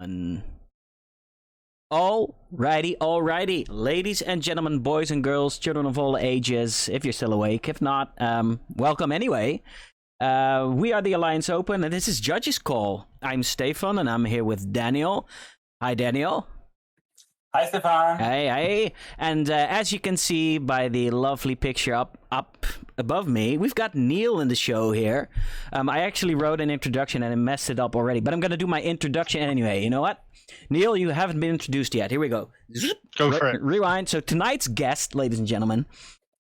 1. Alrighty. Ladies and gentlemen, boys and girls, children of all ages, if you're still awake. If not, welcome anyway. We are the Alliance Open, and this is Judge's Call. I'm Stefan, and I'm here with Daniel. Hi, Daniel. Hi, Stefan. Hey. And as you can see by the lovely picture up above me, we've got Neil in the show here. I actually wrote an introduction and I messed it up already, but I'm going to do my introduction anyway. You know what? Neil, you haven't been introduced yet. Here we go. Go for it. Rewind. So tonight's guest, ladies and gentlemen,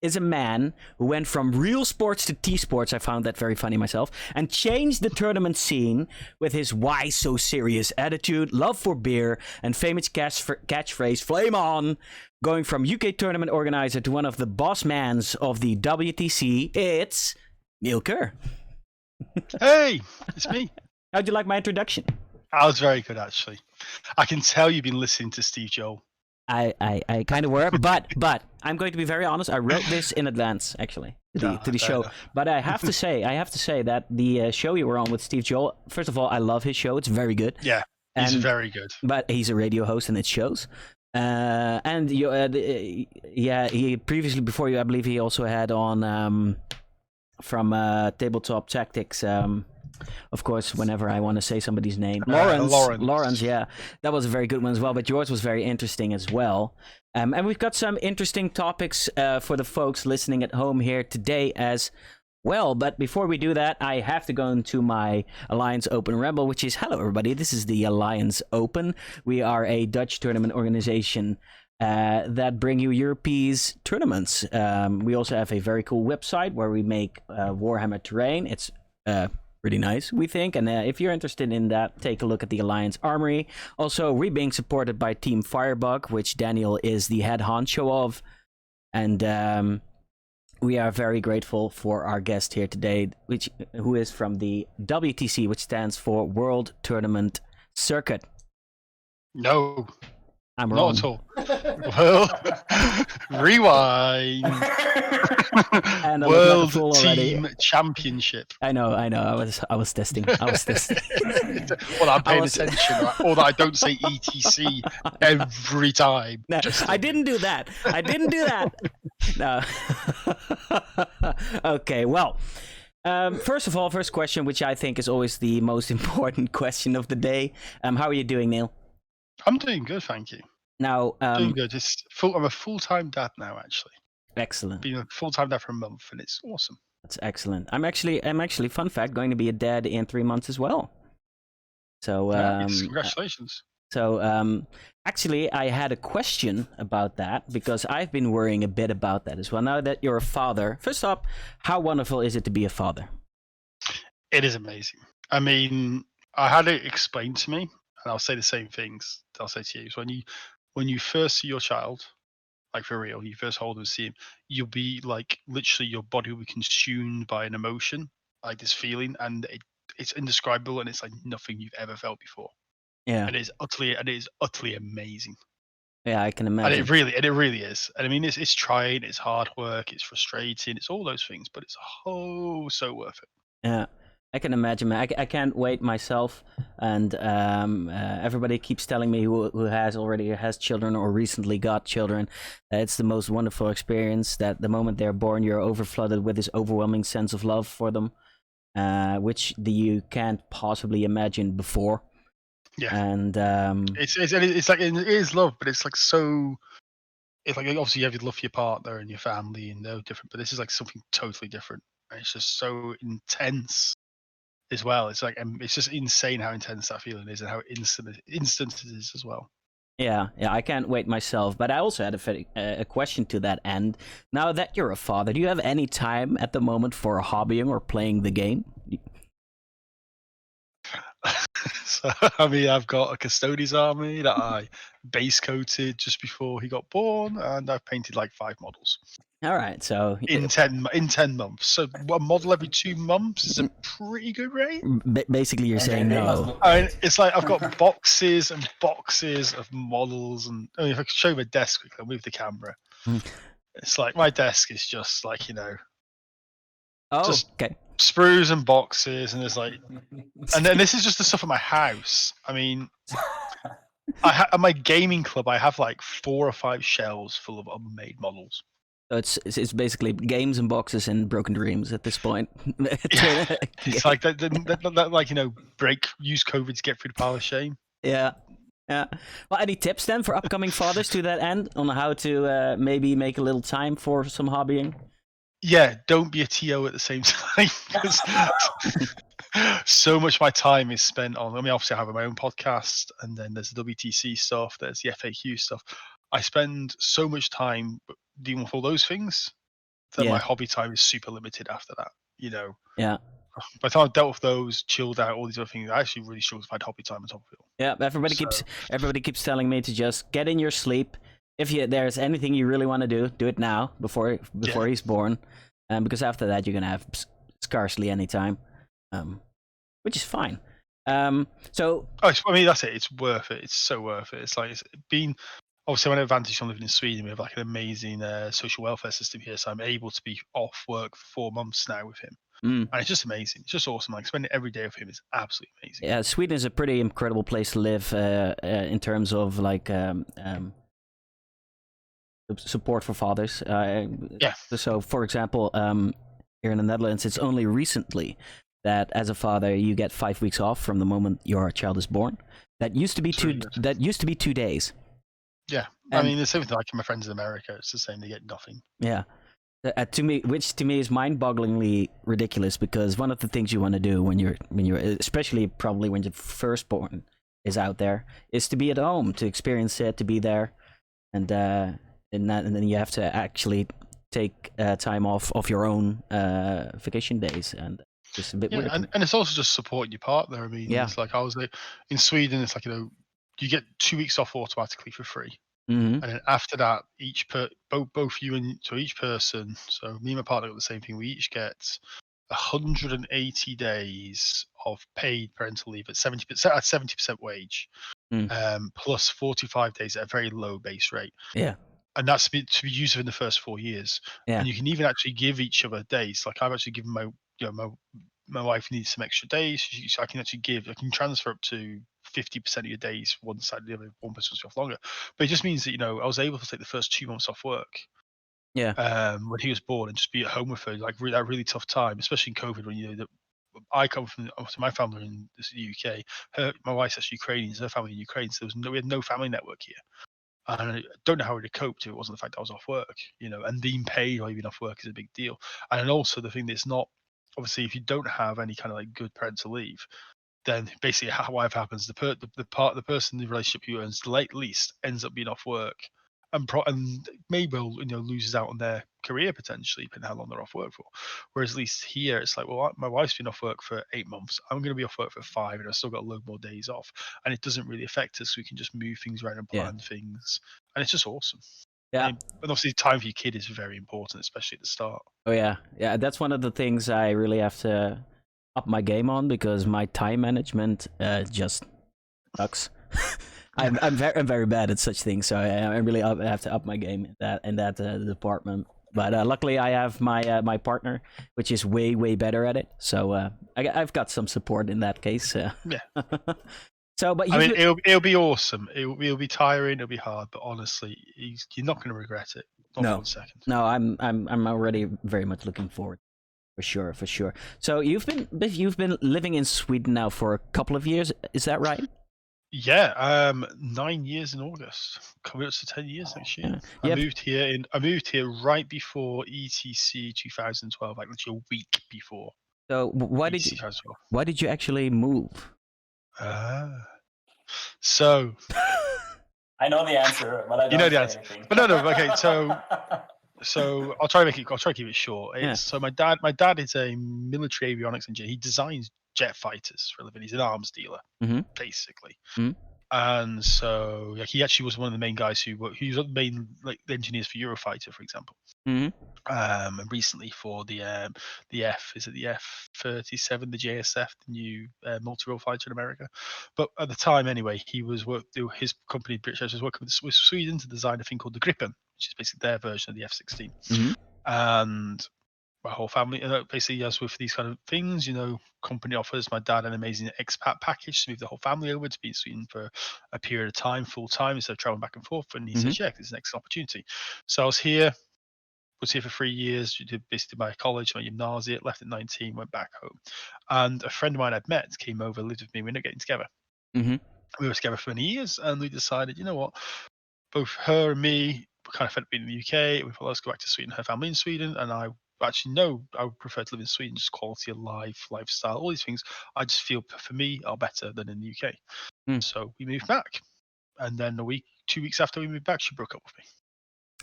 is a man who went from real sports to T-sports, I found that very funny myself, and changed the tournament scene with his why so serious attitude, love for beer, and famous catchphrase, flame on, going from UK tournament organizer to one of the boss mans of the WTC. It's Neil Kerr. Hey, it's me. How'd you like my introduction? That was very good, actually. I can tell you've been listening to Steve Joel. I kind of were, but I'm going to be very honest. I wrote this in advance, actually, to the show. But I have to say that the show you were on with Steve Joel, first of all, I love his show. It's very good. Yeah, he's very good. But he's a radio host, and it shows. And he previously before you, I believe he also had on from Tabletop Tactics. Of course, whenever I want to say somebody's name, Lawrence, yeah, that was a very good one as well. But yours was very interesting as well. And we've got some interesting topics for the folks listening at home here today as well. But before we do that, I have to go into my Alliance Open Rebel, which is, hello everybody, this is the Alliance Open. We are a Dutch tournament organization that bring you Europe's tournaments. We also have a very cool website where we make Warhammer terrain. It's pretty nice, we think. And if you're interested in that, take a look at the Alliance Armory. Also, we're being supported by Team Firebug, which Daniel is the head honcho of. And we are very grateful for our guest here today, who is from the WTC, which stands for World Tournament Circuit. No. I'm wrong. Not at all. Well, rewind. And World Team Championship. I know. I was testing. Well, I'm paying attention, right? Or that I don't say ETC every time. No, I didn't do that. No. Okay. Well. First of all, first question, which I think is always the most important question of the day. How are you doing, Neil? I'm doing good, thank you. Now, doing good. I'm a full-time dad now, actually. Excellent. Been a full-time dad for a month, and it's awesome. That's excellent. I'm actually, fun fact, going to be a dad in 3 months as well. So, yes, congratulations. Actually, I had a question about that because I've been worrying a bit about that as well. Now that you're a father, first up, how wonderful is it to be a father? It is amazing. I mean, I had it explained to me. And I'll say the same things that I'll say to you. So when you first see your child, like for real, you first hold and see him, you'll be like literally your body will be consumed by an emotion, like this feeling, and it's indescribable, and it's like nothing you've ever felt before. Yeah, it is utterly amazing. Yeah, I can imagine. And it really is. And I mean, it's trying, it's hard work, it's frustrating, it's all those things, but it's so worth it. Yeah. I can imagine, man. I can't wait myself, and everybody keeps telling me who already has children or recently got children. It's the most wonderful experience. That the moment they're born, you're overflooded with this overwhelming sense of love for them, which you can't possibly imagine before. Yeah, and it's like it is love, but it's like so. It's like obviously you have your love for your partner and your family, and they're different, but this is like something totally different. And it's just so intense. As well, it's like it's just insane how intense that feeling is and how instant it is as well. Yeah, I can't wait myself. But I also had a question to that end. Now that you're a father, do you have any time at the moment for hobbying or playing the game? So, I mean, I've got a Custodes army that I base coated just before he got born, and I've painted like 5 models. All right, so in 10 months. So a model every 2 months is a pretty good rate. Basically, you're saying no. I mean, it's like I've got boxes and boxes of models, and I mean, if I could show you my desk quickly, I'll move the camera. It's like my desk is just like okay. sprues and boxes, and there's like, and then this is just the stuff at my house. I mean, at my gaming club, I have like 4 or 5 shelves full of unmade models. So it's basically games and boxes and broken dreams at this point. Yeah. It's like that like, you know, use COVID to get through the pile of shame. Yeah. Well, any tips then for upcoming fathers to that end on how to maybe make a little time for some hobbying? Yeah, don't be a TO at the same time. 'Cause so much of my time is spent on. I mean, obviously, I have my own podcast, and then there's the WTC stuff, there's the FAQ stuff. I spend so much time dealing with all those things that my hobby time is super limited after that. You know. Yeah. By the time I've dealt with those, chilled out, all these other things, I actually really struggle to find hobby time on top of it all. Yeah, everybody keeps telling me to just get in your sleep. If there's anything you really want to do it now before he's born, because after that you're gonna have scarcely any time, which is fine. So I mean, that's it. It's worth it. It's so worth it. It's like it's been. Obviously, one advantage on living in Sweden, we have like an amazing social welfare system here, so I'm able to be off work for 4 months now with him. And it's just amazing. It's just awesome. Like spending every day with him is absolutely amazing. Yeah, Sweden is a pretty incredible place to live in terms of like support for fathers. Yeah. So, for example, here in the Netherlands, it's only recently that as a father you get 5 weeks off from the moment your child is born. That used to be That used to be 2 days. Yeah, I mean the same thing like my friends in America. It's the same; they get nothing. Yeah. Which to me is mind-bogglingly ridiculous, because one of the things you want to do when you're especially probably when your firstborn is out there is to be at home, to experience it, to be there, and then you have to actually take time off of your own vacation days, and just a bit weird. And it's also just supporting your partner. I mean, it's like I was like, in Sweden, it's like, you know, you get 2 weeks off automatically for free. Mm-hmm. And then after that, both you and so each person, so me and my partner got the same thing. We each get 180 days of paid parental leave at 70% wage, plus 45 days at a very low base rate. Yeah, and that's to be used in the first 4 years. Yeah. And you can even actually give each other days. Like I've actually given my wife needs some extra days, so I can transfer up to 50% of your days one side, the other one person's off longer. But it just means that I was able to take the first 2 months off work. Yeah. When he was born, and just be at home with her, like that really tough time, especially in COVID, when I come from my family in the UK. My wife's actually Ukrainian, so her family in Ukraine, so we had no family network here. And I don't know how to cope if it wasn't the fact that I was off work, and being paid or even off work is a big deal. And then also the thing that's not, obviously, if you don't have any kind of like good parental leave, then basically what happens, the person in the relationship who earns the least ends up being off work, and maybe loses out on their career potentially, depending on how long they're off work for. Whereas at least here, it's like, well, my wife's been off work for 8 months. I'm going to be off work for 5, and I've still got a load more days off, and it doesn't really affect us. We can just move things around and plan things, and it's just awesome. Yeah. And obviously, time for your kid is very important, especially at the start. Oh yeah. That's one of the things I really have to up my game on, because my time management just sucks. I'm very bad at such things, so I really have to up my game in that department. But luckily, I have my partner, which is way better at it. So I've got some support in that case. Yeah. So, but I mean, it'll be awesome. It'll be tiring. It'll be hard, but honestly, you're not going to regret it. Not 1 second. No, I'm already very much looking forward. For sure. So you've been living in Sweden now for a couple of years, is that right? Yeah, 9 years in August, coming up to 10 years next year. Yeah. I moved here right before ETC 2012, like literally a week before. So why did you actually move? So I know the answer, but I don't know the say answer. anything. But no, okay. So I'll try to keep it short. So my dad is a military avionics engineer. He designs jet fighters for a living. He's an arms dealer, basically. Mhm. And so he actually was one of the main guys he was one of the main engineers for Eurofighter, for example. Mm-hmm. And recently for the F-37, the JSF, the new multi-role fighter in America. But at the time, anyway, his company British Airways was working with Sweden to design a thing called the Gripen, which is basically their version of the F-16. Mm-hmm. And my whole family. Basically, as with these kind of things, company offers my dad an amazing expat package to move the whole family over to be in Sweden for a period of time, full time, instead of traveling back and forth. And he says, yeah, it's an excellent opportunity. So I was here for 3 years, did basically my college, my gymnasium, left at 19, went back home. And a friend of mine I'd met came over, lived with me, we ended up getting together. We were together for many years, and we decided, you know what, both her and me were kind of fed up being in the UK. We thought, let's go back to Sweden, her family in Sweden. And I actually know I would prefer to live in Sweden, just quality of life, lifestyle, all these things. I just feel for me are better than in the UK. So we moved back. And then 2 weeks after we moved back, she broke up with me.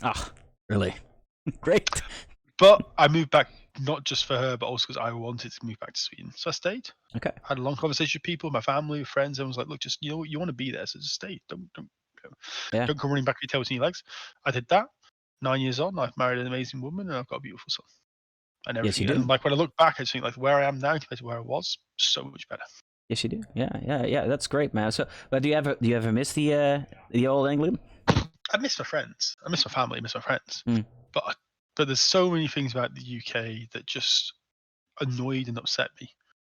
Ah, really? Great. But I moved back not just for her, but also because I wanted to move back to Sweden. So I stayed. Okay. I had a long conversation with people, my family, friends. Everyone was like, look, just, you want to be there, so just stay. Don't come running back with your tail between your legs. I did that. 9 years on, I've married an amazing woman, and I've got a beautiful son. And everything. Yes, you do. And like when I look back, I just think like where I am now compared to where I was, so much better. Yes, you do. Yeah. That's great, man. So, but do you ever miss the old England? I miss my friends. I miss my family. I miss my friends. But there's so many things about the UK that just annoyed and upset me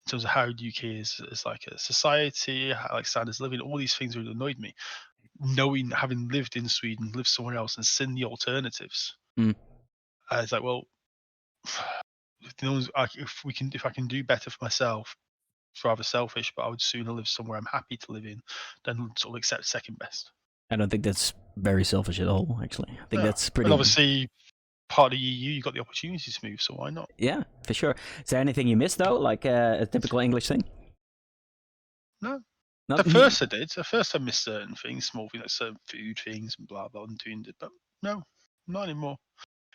in terms of how the UK is like a society, how like standards of living. All these things really annoyed me. Knowing, having lived in Sweden, lived somewhere else, and seen the alternatives. It's like, well, if I can do better for myself, it's rather selfish, but I would sooner live somewhere I'm happy to live in than sort of accept second best. I don't think that's very selfish at all, actually. I think that's pretty. And obviously, part of the EU, you got the opportunity to move, so why not? Yeah, for sure. Is there anything you miss though, like a typical English thing? No. At first I did. At first I missed certain things, small things like certain food things and blah blah and doing it, but no, not anymore.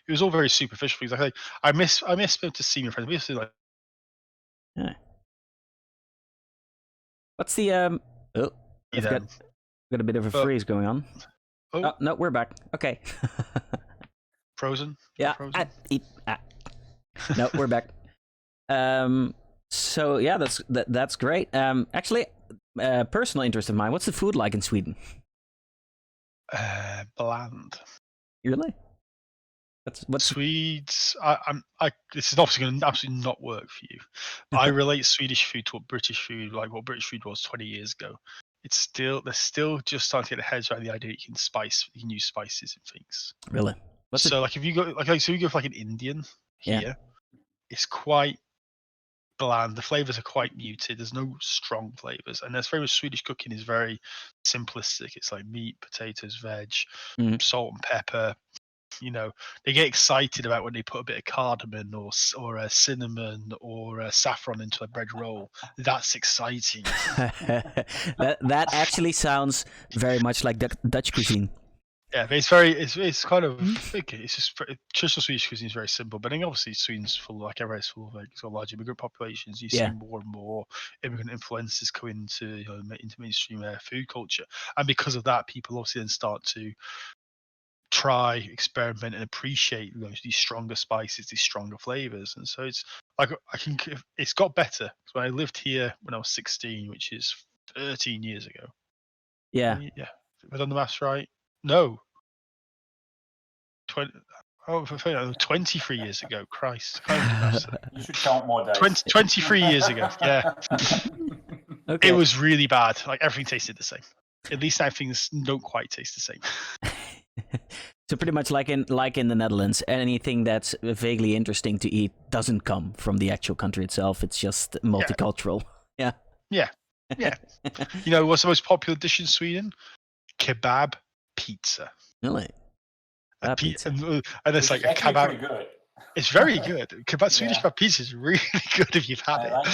It was all very superficial things. Like I miss being able to see my friends. We used to like. Yeah. What's the Oh, I've got a bit of a freeze going on. Oh no, we're back. Okay. Frozen. Yeah. Frozen? No, we're back. So yeah, that's great. Actually, personal interest of mine. What's the food like in Sweden? Bland. Really? What's Swedes? This is obviously going to absolutely not work for you. I relate Swedish food to what British food, like what British food was 20 years ago. They're still just starting to get their heads around the idea you can use spices and things. Really? Like if you go so you go for like an Indian here, it's quite bland. The flavors are quite muted. There's no strong flavors, and there's very much Swedish cooking is very simplistic. It's like meat, potatoes, veg, salt and pepper. They get excited about when they put a bit of cardamom or a cinnamon or a saffron into a bread roll. That's exciting. that actually sounds very much like Dutch cuisine. Yeah, but it's kind of it's just traditional Swedish cuisine is very simple, but then obviously Sweden's full, like everywhere's full of it's got large immigrant populations. You see more and more immigrant influences come into into mainstream food culture, and because of that, people obviously then start to try, experiment, and appreciate these stronger spices, these stronger flavors. And so it's like I think it's got better. When I lived here when I was 16, which is 13 years ago. Yeah. Have I done the maths right? No. 23 years ago. Christ. You should count more days. 23 years ago. Yeah. Okay. It was really bad. Like everything tasted the same. At least now things don't quite taste the same. So pretty much like in the Netherlands, anything that's vaguely interesting to eat doesn't come from the actual country itself. It's just multicultural. Yeah. What's the most popular dish in Sweden? Kebab pizza. Really? Pizza. And it's like a kebab. Pretty good. It's very good. Swedish kebab pizza is really good if you've had it. Like it.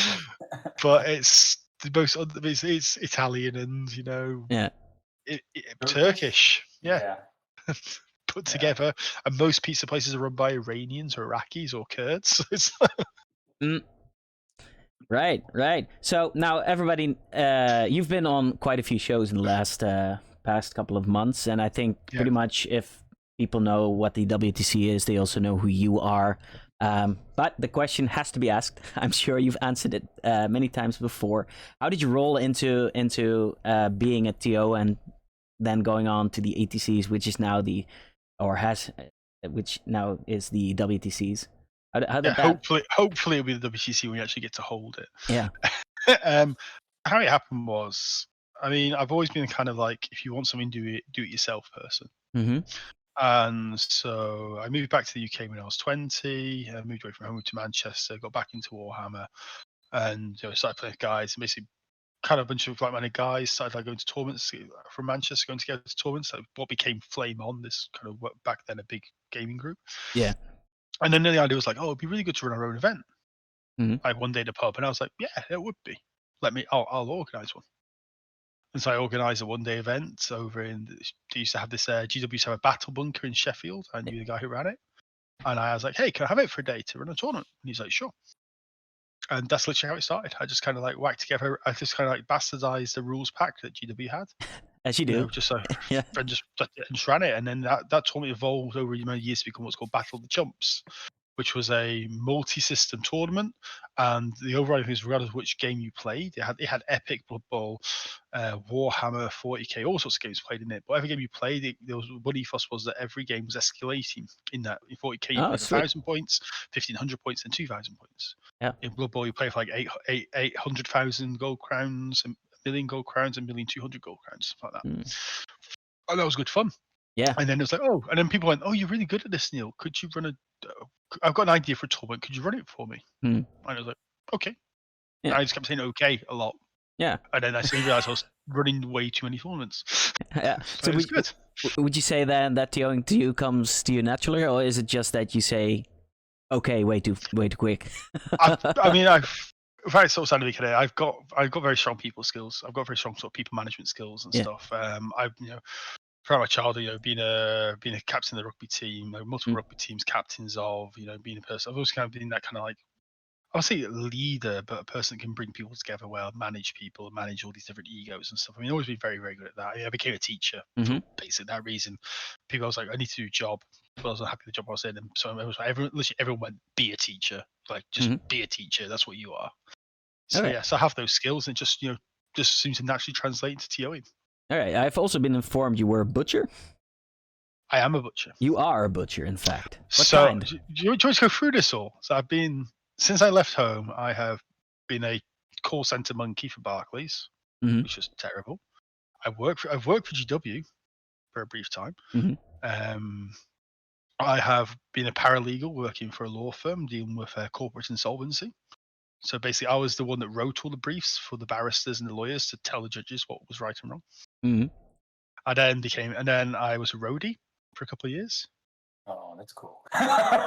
But it's the most. It's Italian and Turkish. Yeah. Put together, and most pizza places are run by Iranians or Iraqis or Kurds. Right. So now everybody, you've been on quite a few shows in the last past couple of months, and I think pretty much if people know what the WTC is, they also know who you are. But the question has to be asked. I'm sure you've answered it many times before. How did you roll into being a TO and then going on to the ATCs, which now is the WTCs? How Yeah, did that? hopefully it'll be the WTC when we actually get to hold it. Yeah. How it happened was, I mean, I've always been kind of like, if you want something, do it yourself person. Mm-hmm. And so I moved back to the UK when I was 20. I moved away from home to Manchester, got back into Warhammer, and started playing with guys. And basically, kind of a bunch of like-minded guys started like going to tournaments from Manchester, going together to tournaments. Like what became Flame On, this kind of back then a big gaming group. Yeah. And then the idea was like, oh, it'd be really good to run our own event, Mhm. like one day in a pub. And I was like, yeah, it would be. I'll organise one. And so I organised a one-day event over in. They used to have this. GW used to have a battle bunker in Sheffield. I knew the guy who ran it, and I was like, "Hey, can I have it for a day to run a tournament?" And he's like, "Sure." And that's literally how it started. I just kind of like whacked together. I just kind of like bastardized the rules pack that GW had. As you do. Just so Yeah. and just ran it, and then that tournament evolved over many years to become what's called Battle of the Chumps, which was a multi-system tournament, and the overriding thing is regardless of which game you played, it had Epic, Blood Bowl, Warhammer, 40k, all sorts of games played in it. But every game you played, there was one ethos was that every game was escalating. In that, in 40k you Oh, played sweet. 1,000 points, 1,500 points, and 2,000 points. Yeah. In Blood Bowl you play for like 800,000 gold crowns, a million gold crowns, and 1,200,000 gold crowns, like that. Mm. Oh, that was good fun. Yeah. And then it was like, oh, and then people went, oh, you're really good at this, Neil. Could you run I've got an idea for a tournament. Could you run it for me? Mm. And I was like, okay. Yeah. And I just kept saying okay a lot. Yeah. And then I suddenly realized I was running way too many tournaments. Yeah. So it was good. Would you say then that TOing to you comes to you naturally, or is it just that you say, okay, way too quick? I mean, I've very sort of sounded today. I've got very strong people skills. I've got very strong sort of people management skills and stuff. I've throughout my childhood, being a captain of the rugby team, multiple rugby teams, captains of, being a person. I've always kind of been that kind of like, I would say a leader, but a person that can bring people together well, manage people, manage all these different egos and stuff. I mean, I've always been very, very good at that. I became a teacher for basically that reason. People, I was like, I need to do a job, but I was not happy with the job I was in. And so I was like, everyone went, be a teacher. Like, just be a teacher. That's what you are. So Okay. yeah, so I have those skills and just seems to naturally translate into TOing. All right. I've also been informed you were a butcher. I am a butcher. You are a butcher, in fact. What kind? Do you want to go through this all? So since I left home, I have been a call center monkey for Barclays, which is terrible. I've worked for GW for a brief time. I have been a paralegal working for a law firm dealing with corporate insolvency. So basically, I was the one that wrote all the briefs for the barristers and the lawyers to tell the judges what was right and wrong. I then I was a roadie for a couple of years. Oh, that's cool. I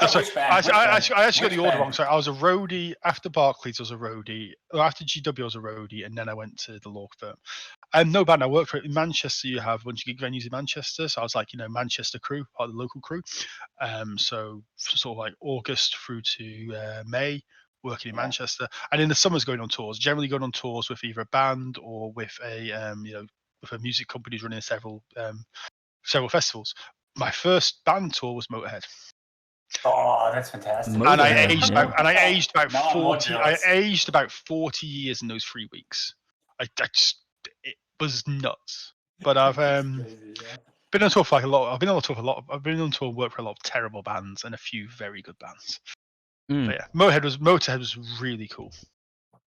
actually got the order wrong. Sorry, I was a roadie after Barclays. I was a roadie. After GW, I was a roadie, and then I went to the law firm. No bad. I worked for in Manchester. You have a bunch of gig venues in Manchester, so I was like, Manchester crew, part of the local crew. So sort of like August through to May, working in Manchester, and in the summers going on tours. Generally going on tours with either a band or with a with a music company running several festivals. My first band tour was Motorhead. Oh, that's fantastic! And I aged about 40. I aged about 40 years in those 3 weeks. It was nuts. But I've been on tour for like a lot. I've been on tour for a lot. I've been on tour and worked for a lot of terrible bands and a few very good bands. But yeah, Motorhead was really cool.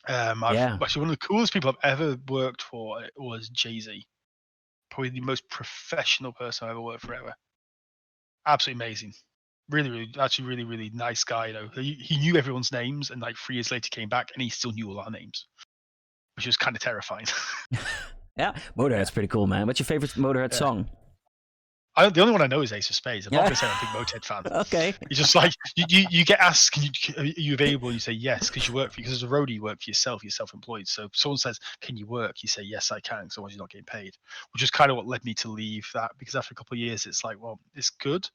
Actually, one of the coolest people I've ever worked for was Jay-Z. Probably the most professional person I've ever worked for ever. Absolutely amazing. Really, actually really, really nice guy. He knew everyone's names, and like 3 years later came back and he still knew all our names, which was kind of terrifying. Yeah, Motorhead's pretty cool, man. What's your favorite Motorhead song? The only one I know is Ace of Spades. I'm not going to say I'm a big Motorhead fan. Okay. It's just like you get asked, are you available? And you say yes because you work because as a roadie you work for yourself. You're self-employed. So if someone says, "Can you work?" You say, "Yes, I can." So otherwise you're not getting paid, which is kind of what led me to leave that. Because after a couple of years, it's like, well, it's good,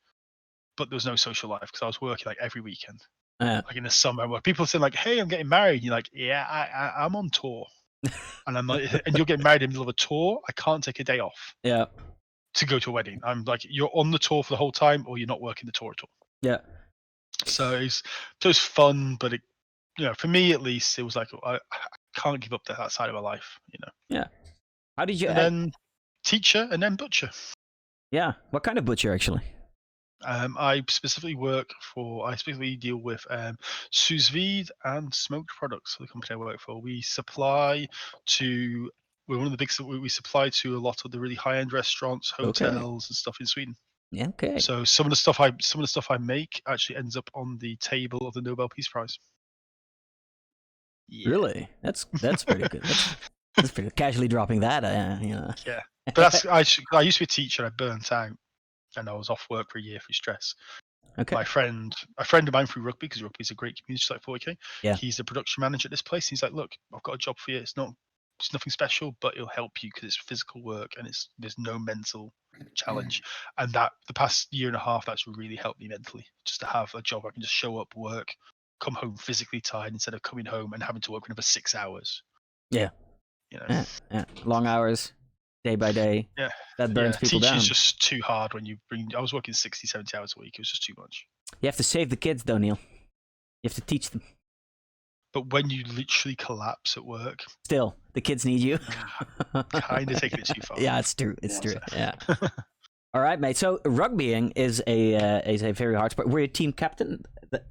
but there was no social life because I was working like every weekend. Like in the summer, where people say like, "Hey, I'm getting married," and you're like, "Yeah, I'm on tour," and I'm like, "And you're getting married in the middle of a tour? I can't take a day off." Yeah. To go to a wedding, I'm like, you're on the tour for the whole time, or you're not working the tour at all. Yeah. So it was fun, but it, for me at least, it was like I can't give up that side of my life, Yeah. How did you? And then teacher, and then butcher. Yeah. What kind of butcher, actually? I specifically deal with sous vide and smoked products for the company I work for. We supply to we're one of the big we supply to a lot of the really high end restaurants, hotels, and stuff in Sweden. Yeah, okay. So some of the stuff I make actually ends up on the table of the Nobel Peace Prize. Yeah. Really? That's pretty good. That's pretty casually dropping that. Yeah. But I used to be a teacher. I burnt out, and I was off work for a year through stress. Okay. A friend of mine through rugby, because rugby is a great community, just like 40k. Yeah. He's the production manager at this place. He's like, look, I've got a job for you. It's nothing special, but it'll help you because it's physical work and there's no mental challenge. And that the past year and a half, that's really helped me mentally. Just to have a job I can just show up, work, come home physically tired instead of coming home and having to work another 6 hours. Yeah. You know. Yeah. Long hours, day by day. Yeah. That burns people down. Teaching is just too hard when I was working 60, 70 hours a week. It was just too much. You have to save the kids, though, Neil. You have to teach them. But when you literally collapse at work, still, the kids need you. Kind of taking it too far. Yeah, it's true. It's true. Yeah. All right, mate. So rugbying is a very hard sport. Were you team captain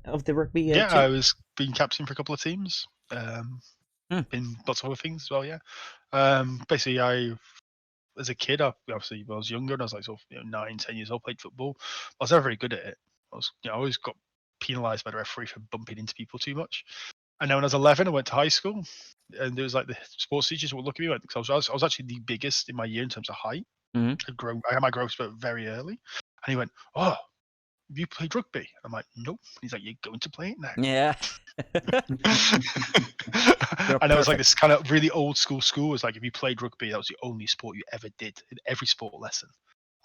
of the rugby? Yeah, team? I was being captain for a couple of teams. In lots of other things as well. Yeah. Basically, as a kid, obviously when I was younger, and I was like 9, 10 years old, played football. I was never very good at it. I always got penalised by the referee for bumping into people too much. And then when I was 11, I went to high school, and there was like the sports teachers would look at me because I was actually the biggest in my year in terms of height. Mm-hmm. I had my growth spurt very early, and he went, "Oh, have you played rugby?" I'm like, "Nope." He's like, "You're going to play it now." Yeah. And I was like, this kind of really old school was like, if you played rugby, that was the only sport you ever did in every sport lesson.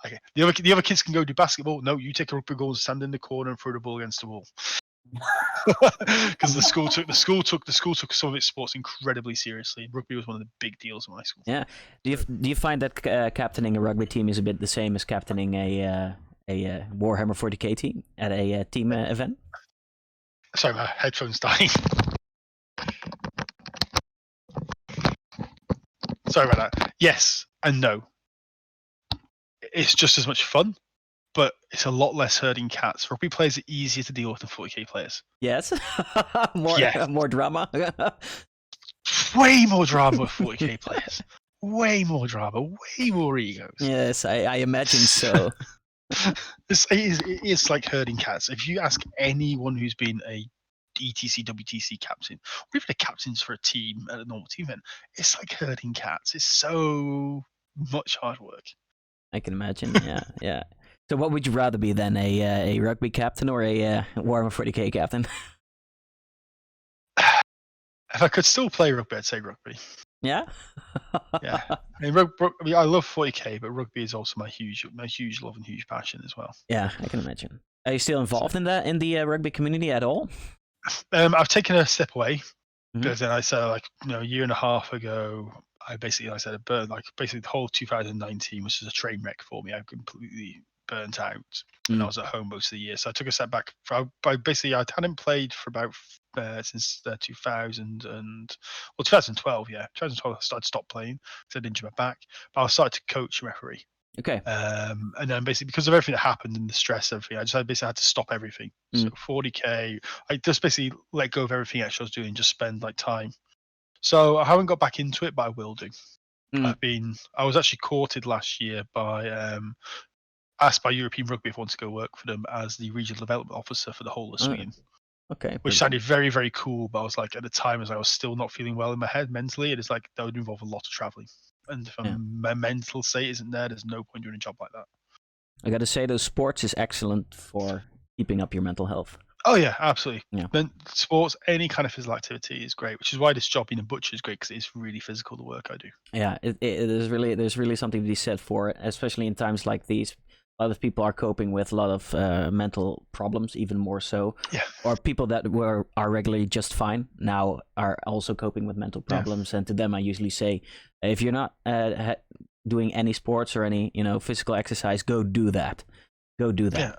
Okay, the other kids can go do basketball. No, you take a rugby goal and stand in the corner and throw the ball against the wall. Because the school took some of its sports incredibly seriously. Rugby was one of the big deals in my school. Yeah. Do you find that captaining a rugby team is a bit the same as captaining a Warhammer 40k team at a team event? Sorry, my headphones dying. Sorry about that. Yes and no. It's just as much fun, but it's a lot less herding cats. Rugby players are easier to deal with than 40k players. Yes. More drama. Way more drama with 40k players. Way more drama. Way more egos. Yes, I imagine so. It is like herding cats. If you ask anyone who's been a WTC captain, or even a captains for a team at a normal team event, it's like herding cats. It's so much hard work. I can imagine. Yeah. So, what would you rather be then, a rugby captain or a Warhammer 40k captain? If I could still play rugby, I'd say rugby. Yeah. Yeah. I mean, I love 40k, but rugby is also my huge love and huge passion as well. Yeah, I can imagine. Are you still involved in the rugby community at all? I've taken a step away, because then I said, like, a year and a half ago, I basically burned, like, basically the whole 2019 was just a train wreck for me. I completely burnt out, and I was at home most of the year. So I took a step back. I hadn't played for about since 2012. Yeah, 2012 I started stopped playing because I injured my back. But I started to coach and referee. Okay. And then basically because of everything that happened and the stress, everything, I basically had to stop everything. So 40k, I just basically let go of everything actually I was doing and just spend like time. So I haven't got back into it, but I will do. I was actually courted last year by asked by European Rugby if I wanted to go work for them as the regional development officer for the whole of Sweden. Okay. Which sounded very, very cool, but I was like, at the time, I was still not feeling well in my head mentally. It is like that would involve a lot of traveling, and if my mental state isn't there, there's no point doing a job like that. I got to say, those sports is excellent for keeping up your mental health. Oh yeah, absolutely. Yeah. Then sports, any kind of physical activity is great, which is why this job being a butcher is great because it's really physical, the work I do. Yeah, it is really. There's really something to be said for it, especially in times like these. A lot of people are coping with a lot of mental problems, even more so. Yeah. Or people that are regularly just fine now are also coping with mental problems. Yeah. And to them, I usually say, if you're not doing any sports or any physical exercise, go do that. Go do that. Yeah.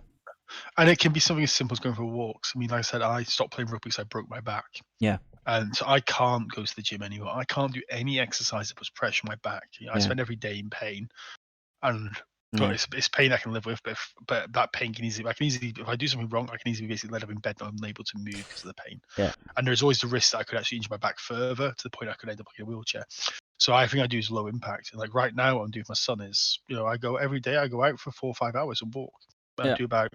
And it can be something as simple as going for walks. I mean, like I said, I stopped playing rugby because I broke my back. Yeah. And so I can't go to the gym anymore. I can't do any exercise that puts pressure on my back. I spend every day in pain. And But Yeah. it's pain I can live with. But that pain can easily, if I do something wrong, I can easily basically let up in bed and unable to move because of the pain. Yeah. And there's always the risk that I could actually injure my back further to the point I could end up in a wheelchair. So I think I do is low impact. And like right now, what I'm doing with my son is, I go every day. I go out for 4 or 5 hours and walk. I Yeah. do about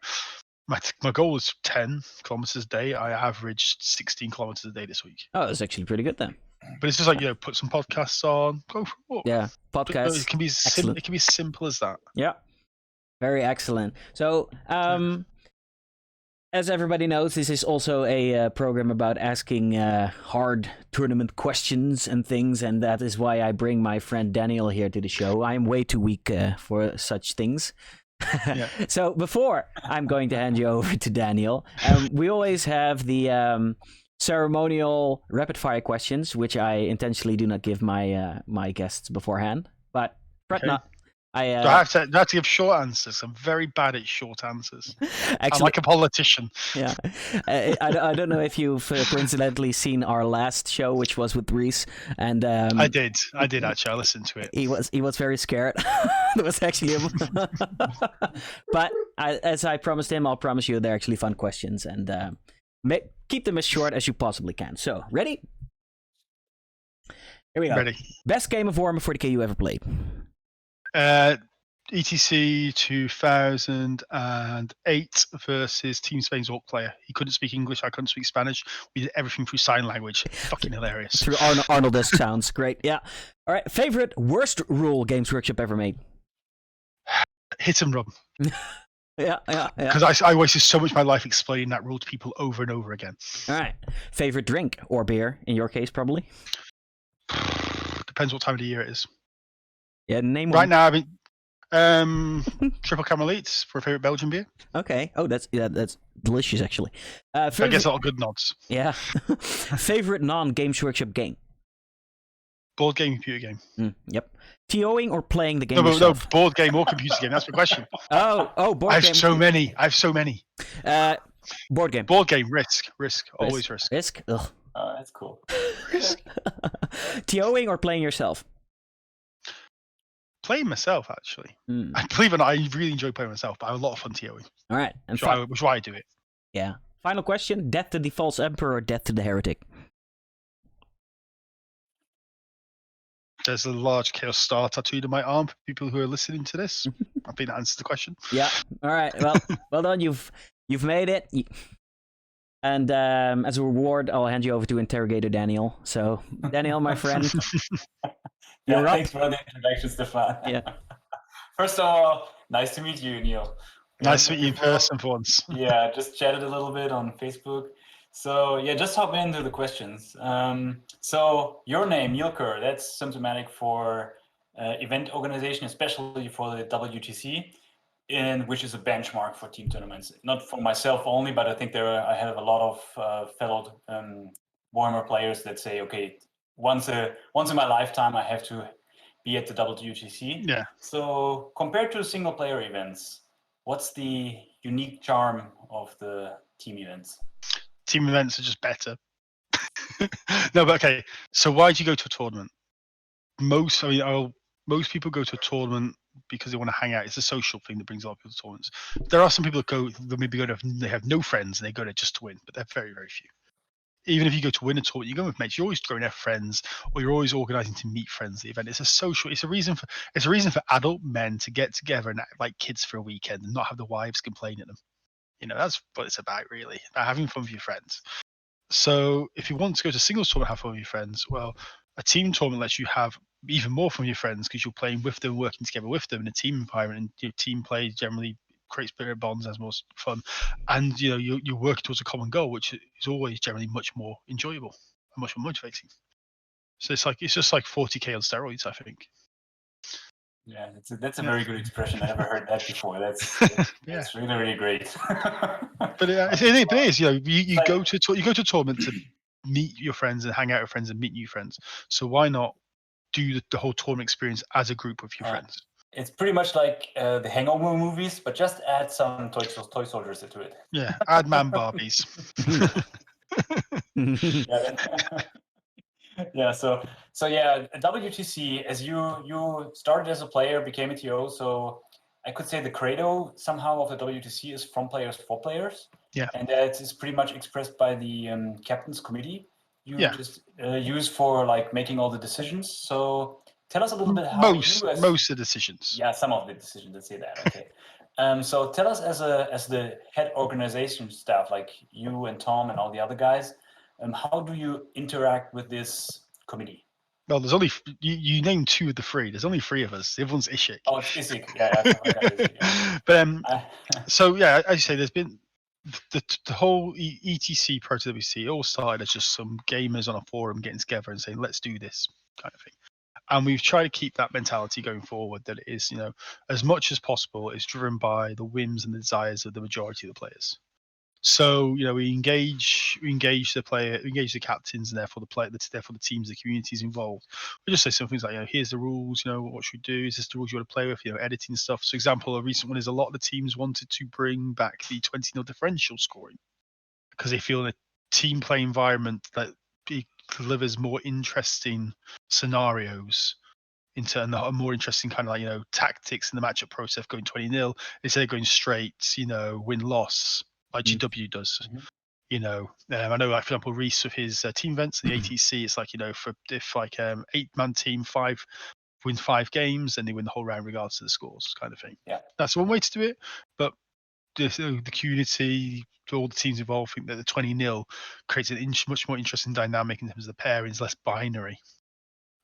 my goal is 10 kilometers a day. I averaged 16 kilometers a day this week. Oh, that's actually pretty good then. But it's just like put some podcasts on, go for a walk. Yeah, podcast. It can be Excellent. it can be as simple as that. Yeah, very excellent. So, as everybody knows, this is also a program about asking hard tournament questions and things, and that is why I bring my friend Daniel here to the show. I am way too weak for such things. Yeah. So before I'm going to hand you over to Daniel, we always have the ceremonial rapid fire questions, which I intentionally do not give my my guests beforehand. But fret not. Do I have to give short answers? I'm very bad at short answers. Actually, I'm like a politician. Yeah, I don't know if you've coincidentally seen our last show, which was with Reese, and I did actually. I listened to it. He was very scared. That was actually him. But as I promised him, I'll promise you they're actually fun questions, and keep them as short as you possibly can. So, ready? Here we go. Ready. Best game of Warhammer 40k you ever played? ETC 2008 versus Team Spain's Orc player. He couldn't speak English. I couldn't speak Spanish. We did everything through sign language. Fucking hilarious. Through Arnold-esque sounds. Great. Yeah. All right. Favorite worst rule Games Workshop ever made? Hit and run. Yeah. Because I wasted so much of my life explaining that rule to people over and over again. All right. Favorite drink or beer, in your case, probably? Depends what time of the year it is. Yeah, name right one. Now, I mean, Triple Camelites for a favorite Belgian beer. Okay. Oh, that's delicious, actually. I guess a lot of good nods. Yeah. Favorite non-Games Workshop game? Board game, computer game. Yep. TOing or playing the game No, yourself? board game or computer game. That's my question. Oh, board game. I have so many. Board game. Board game. Risk. Always risk. Risk. Ugh. Oh, that's cool. Risk. TOing or playing yourself? Playing myself, actually. I believe it or not, I really enjoy playing myself, but I have a lot of fun TOing. All right. And which is why I do it. Yeah. Final question: death to the false emperor or death to the heretic? There's a large Chaos Star tattooed on my arm for people who are listening to this. I think that answers the question. Yeah. All right. Well done. You've made it. And as a reward, I'll hand you over to Interrogator Daniel. So, Daniel, my friend. Yeah, thanks for the introduction, Stefan. Yeah. First of all, nice to meet you, Neil. Nice to meet you in person for once. Yeah, just chatted a little bit on Facebook. So yeah, just hop into the questions. So your name, Neil Kerr, that's symptomatic for event organization, especially for the WTC, which is a benchmark for team tournaments. Not for myself only, but I think I have a lot of fellow Warhammer players that say, okay, once in my lifetime, I have to be at the WTC. Yeah. So compared to single player events, what's the unique charm of the team events? Team events are just better. No, but okay. So why do you go to a tournament? Most people go to a tournament because they want to hang out. It's a social thing that brings a lot of people to tournaments. There are some people that they have no friends and they go there just to win, but they're very, very few. Even if you go to win a tournament, you go with mates. You're always going to have friends, or you're always organising to meet friends at the event. It's a social. It's a reason for adult men to get together and act like kids for a weekend and not have the wives complain at them. That's what it's about, really. About having fun with your friends. So if you want to go to singles tournament, have fun with your friends. Well, a team tournament lets you have even more fun with your friends because you're playing with them, working together with them in a team environment, and your team play generally creates bigger bonds, has more fun, and you're working towards a common goal, which is always generally much more enjoyable and much more motivating. So it's just like 40k on steroids, I think. Yeah, that's a very good expression. I never heard that before. That's really, really great. But it is. You go to a tournament to meet your friends and hang out with friends and meet new friends. So why not do the whole tournament experience as a group with your friends? It's pretty much like the Hangover movies, but just add some toy soldiers into it. Yeah, add man Barbies. Yeah. So yeah, WTC, as you started as a player, became a TO. So I could say the credo somehow of the WTC is from players for players. Yeah. And that is pretty much expressed by the captain's committee you Yeah. just use for like making all the decisions. So tell us a little bit how most you as, most of the decisions. Yeah, some of the decisions. Let's say that. Okay. So tell us as the head organization staff, like you and Tom and all the other guys, how do you interact with this committee? Well, there's only you named 2 of the 3. There's only 3 of us. Everyone's Ishik. Oh, it's Isik. Yeah, I forgot Isik. Yeah. But so yeah, as you say, there's been the whole ETC Pro to WTC. It all started as just some gamers on a forum getting together and saying, "Let's do this," kind of thing. And we've tried to keep that mentality going forward. That it is, as much as possible, is driven by the whims and the desires of the majority of the players. So we engage the player, we engage the captains, and therefore therefore the teams, the communities involved. We just say some things like, here's the rules. What should we do? Is this the rules you want to play with? Editing stuff. So, example, a recent one is a lot of the teams wanted to bring back the 20-0 differential scoring because they feel in a team play environment that it delivers more interesting scenarios into a more interesting kind of tactics in the matchup process, going 20-0 instead of going straight, win-loss like GW does. I know, like for example, Reese with his team events, the ATC, it's like if 8-man team, 5 games, and they win the whole round regardless of the scores, kind of thing. Yeah, that's one way to do it. But the community, all the teams involved, think that the 20-0 creates a much more interesting dynamic in terms of the pairings, less binary.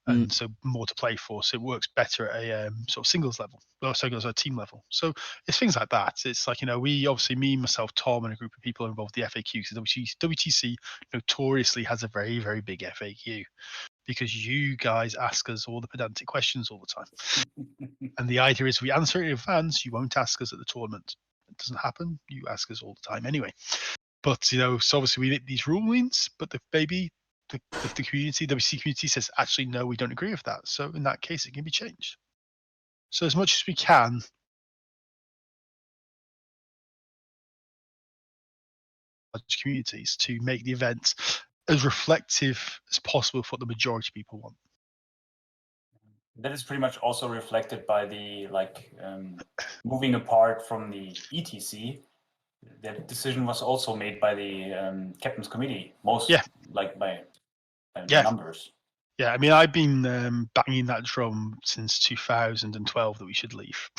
And so more to play for, so it works better at a sort of singles level, also goes at a team level. So it's things like that. It's like we obviously, me, myself, Tom, and a group of people are involved in the FAQ. So WTC notoriously has a very, very big FAQ because you guys ask us all the pedantic questions all the time. And the idea is we answer it in advance. You won't ask us at the tournament. It doesn't happen. You ask us all the time anyway. But so obviously we make these rulings, but the community, the WTC community says, actually, no, we don't agree with that. So in that case, it can be changed. So as much as we can, communities to make the event as reflective as possible for what the majority of people want. That is pretty much also reflected by the moving apart from the ETC. That decision was also made by the captain's committee, by numbers. Yeah, I mean, I've been banging that drum since 2012 that we should leave.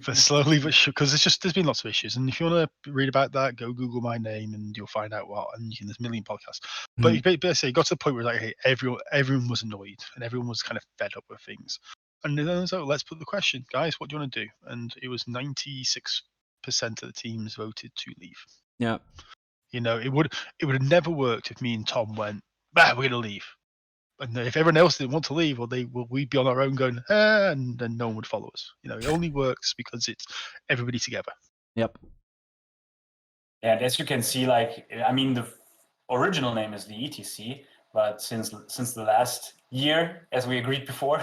But slowly, but because there's been lots of issues, and if you want to read about that, go Google my name and you'll find out what. And there's a million podcasts. But basically, it got to the point where hey, everyone was annoyed and everyone was kind of fed up with things. And then so let's put the question, guys, what do you want to do? And it was 96% of the teams voted to leave. Yeah. It would have never worked if me and Tom went, we're going to leave. And if everyone else didn't want to leave, we'd be on our own going, and then no one would follow us. It only works because it's everybody together. Yep. And as you can see, the original name is the ETC, but since the last year, as we agreed before,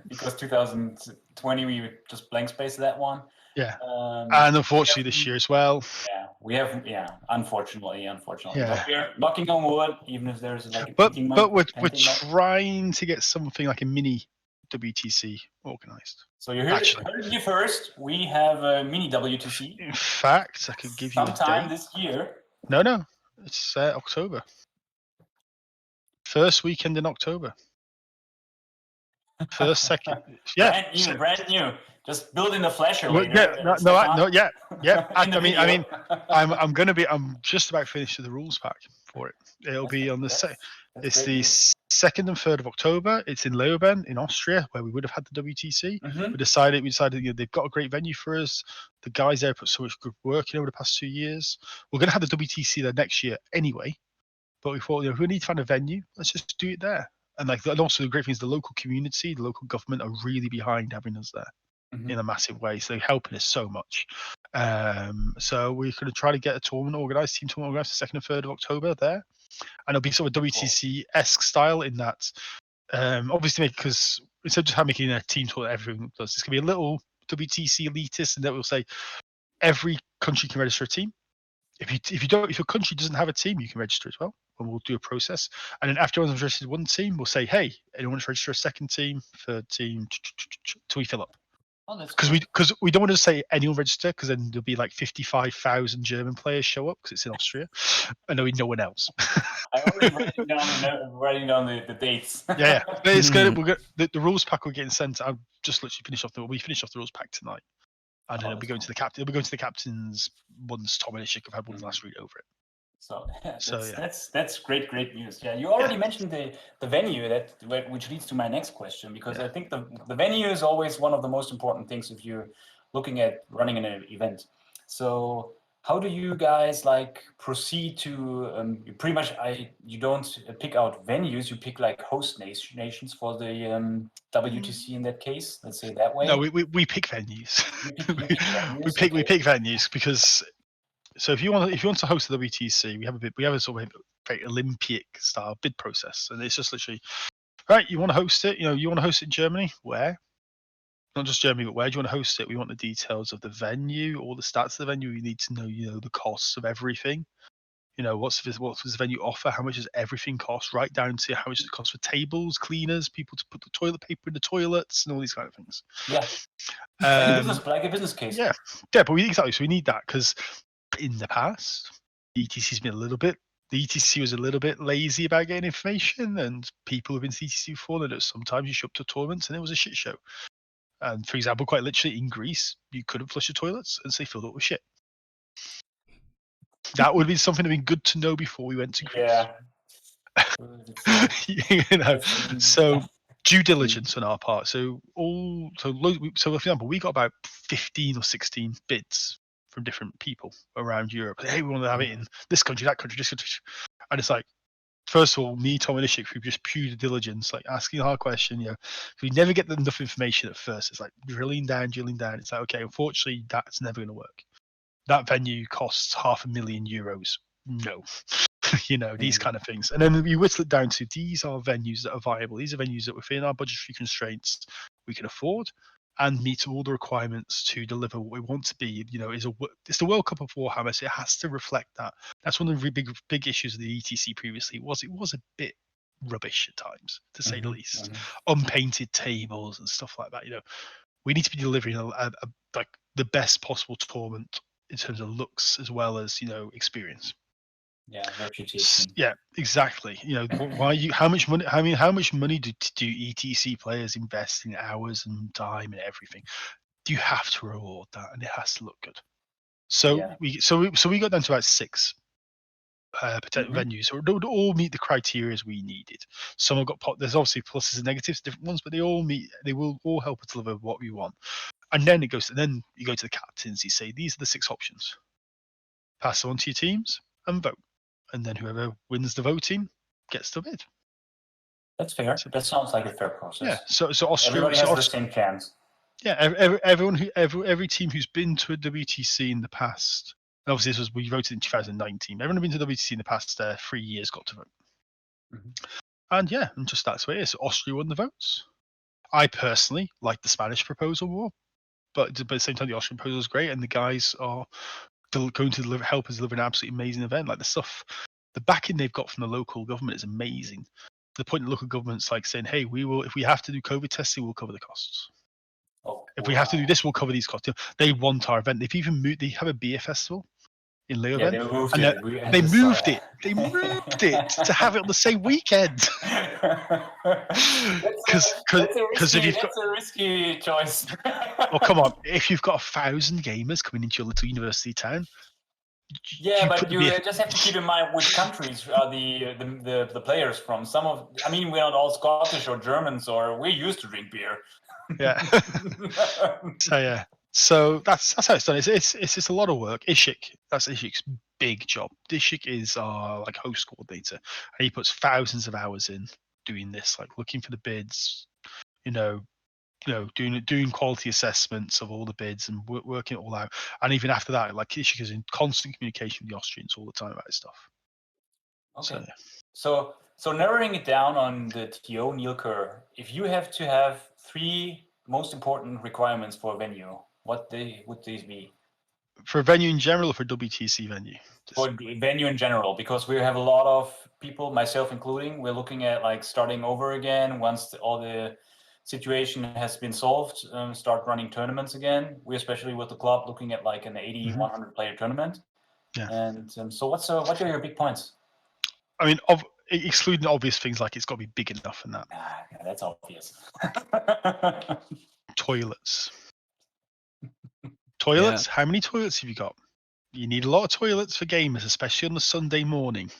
because 2020 we just blank spaced that one. Yeah. And unfortunately this year as well. Yeah, we have. Yeah, unfortunately. Yeah. But we're knocking on wood, even if there's a But we're trying to get something like a mini WTC organized. So you heard it here first. We have a mini WTC. In fact, I could give you a date. Sometime this year. No, it's October. First weekend in October. First, second. Yeah. Brand new. Just building the flasher later. Yeah. I'm just about finished with the rules pack for it. It'll be on the it's the 2nd and 3rd of October. It's in Leoben in Austria, where we would have had the WTC. Mm-hmm. We decided they've got a great venue for us. The guys there put so much good work in over the past 2 years. We're going to have the WTC there next year anyway, but we thought, if we need to find a venue, let's just do it there. And also the great thing is the local community, the local government are really behind having us there. Mm-hmm. In a massive way, so they're helping us so much. So we're going to try to get a team tournament organised, the 2nd and 3rd of October there, and it'll be sort of WTC-esque style in that. Obviously, because instead of just making a team tournament, everyone does. It's going to be a little WTC elitist, and that will say every country can register a team. If your country doesn't have a team, you can register as well, and we'll do a process. And then after everyone's registered one team, we'll say, hey, anyone wants to register a second team, third team, till we fill up. Oh, that's Because cool. we don't want to say anyone register, because then there'll be like 55,000 German players show up because it's in Austria, and there'll be no one else. I already writing down the dates. Yeah. But it's good. The rules pack we're getting sent. I've just literally finished off we finished off the rules pack tonight, and then Oh, it'll be that's going to the captain. It'll be going to the captains once Tom and Ishik have had one last read over it. So So yeah. that's great news. Yeah, you already Yeah. mentioned the venue which leads to my next question, because Yeah. I think the venue is always one of the most important things if you're looking at running an event. So how do you guys like proceed to pretty much you don't pick out venues, you pick like host nations for the WTC in that case, let's say that way. No, we pick venues. You pick venues. we Okay. pick venues because, so if you want to host the WTC, we have a sort of very Olympic style bid process, and it's just literally, right, you want to host it, you want to host it in Germany, where? Not just Germany, but where do you want to host it? We want the details of the venue, all the stats of the venue. We need to know, the costs of everything. What does the venue offer? How much does everything cost? Right down to how much does it cost for tables, cleaners, people to put the toilet paper in the toilets, and all these kind of things. Yeah. Like a business case. Yeah, but exactly. So we need that, because in the past, the ETC's been the ETC was a little bit lazy about getting information, and people who've been to ETC before know that sometimes you show up to tournaments and it was a shit show. And for example, quite literally in Greece, you couldn't flush the toilets and they filled up with shit. That would be something that'd been good to know before we went to Greece. Yeah. So due diligence on our part. So for example, we got about 15 or 16 bids from different people around Europe. Hey, we want to have it in this country, that country, this country. And it's like, first of all, me, Tom, and Ishik, through just pure diligence, like asking a hard question, we never get enough information at first. It's like drilling down. It's like, okay, unfortunately, that's never going to work. That venue costs €500,000. No. These kind of things. And then we whittle it down to, these are venues that are viable. These are venues that within our budgetary constraints we can afford and meet all the requirements to deliver what we want to be. It's the World Cup of Warhammer, so it has to reflect that. That's one of the big issues of the ETC previously. It was a bit rubbish at times, to say the least. Unpainted tables and stuff like that. We need to be delivering like the best possible tournament in terms of looks as well as experience. Yeah, reputation. Yeah, exactly. How much money do ETC players invest in hours and time and everything? Do you have to reward that, and it has to look good? So we got down to about 6 potential venues, so they would all meet the criteria we needed. Some have got there's obviously pluses and negatives, different ones, but they will all help us deliver what we want. And then you go to the captains. You say, these are the 6 options. Pass them on to your teams and vote. And then whoever wins the voting gets the bid. That's fair. That sounds like a fair process. Yeah. So Austria, everybody has the same chance. Yeah. Every team who's been to a WTC in the past, and obviously we voted in 2019. Everyone who's been to WTC in the past 3 years got to vote. And just that's the way it is. Austria won the votes. I personally like the Spanish proposal more, but at the same time, the Austrian proposal is great, and the guys are going to help us deliver an absolutely amazing event. Like the backing they've got from the local government is amazing. The point the local government's like saying, hey, if we have to do COVID testing, we'll cover the costs. If we have to do this, we'll cover these costs. They want our event. They've even moved. They have a beer festival in Leeuwen. They moved it. They moved it to have it on the same weekend. Because if you've got a risky choice. Oh, come on! If you've got 1,000 gamers coming into your little university town, but you just have to keep in mind which countries are the players from. We're not all Scottish or Germans, or we're used to drink beer. Yeah. So that's how it's done. It's just a lot of work. That's Ishik's big job. Ishik is our host coordinator, and he puts thousands of hours in doing this, looking for the bids, doing quality assessments of all the bids and working it all out. And even after that, Ishik is in constant communication with the Austrians all the time about his stuff. Okay. So narrowing it down on the TO, Neil Kerr, if you have to have 3 most important requirements for a venue, what would these be? For a venue in general, or for WTC venue? For venue in general, because we have a lot of people, myself including, we're looking at starting over again once all the situation has been solved, start running tournaments again. We, especially with the club, looking at like an 80, 100 player tournament. Yeah. And so what are your big points? I mean, excluding obvious things like it's got to be big enough and that. Yeah, that's obvious. Toilets. Toilets? How many toilets have you got? You need a lot of toilets for gamers, especially on the Sunday morning.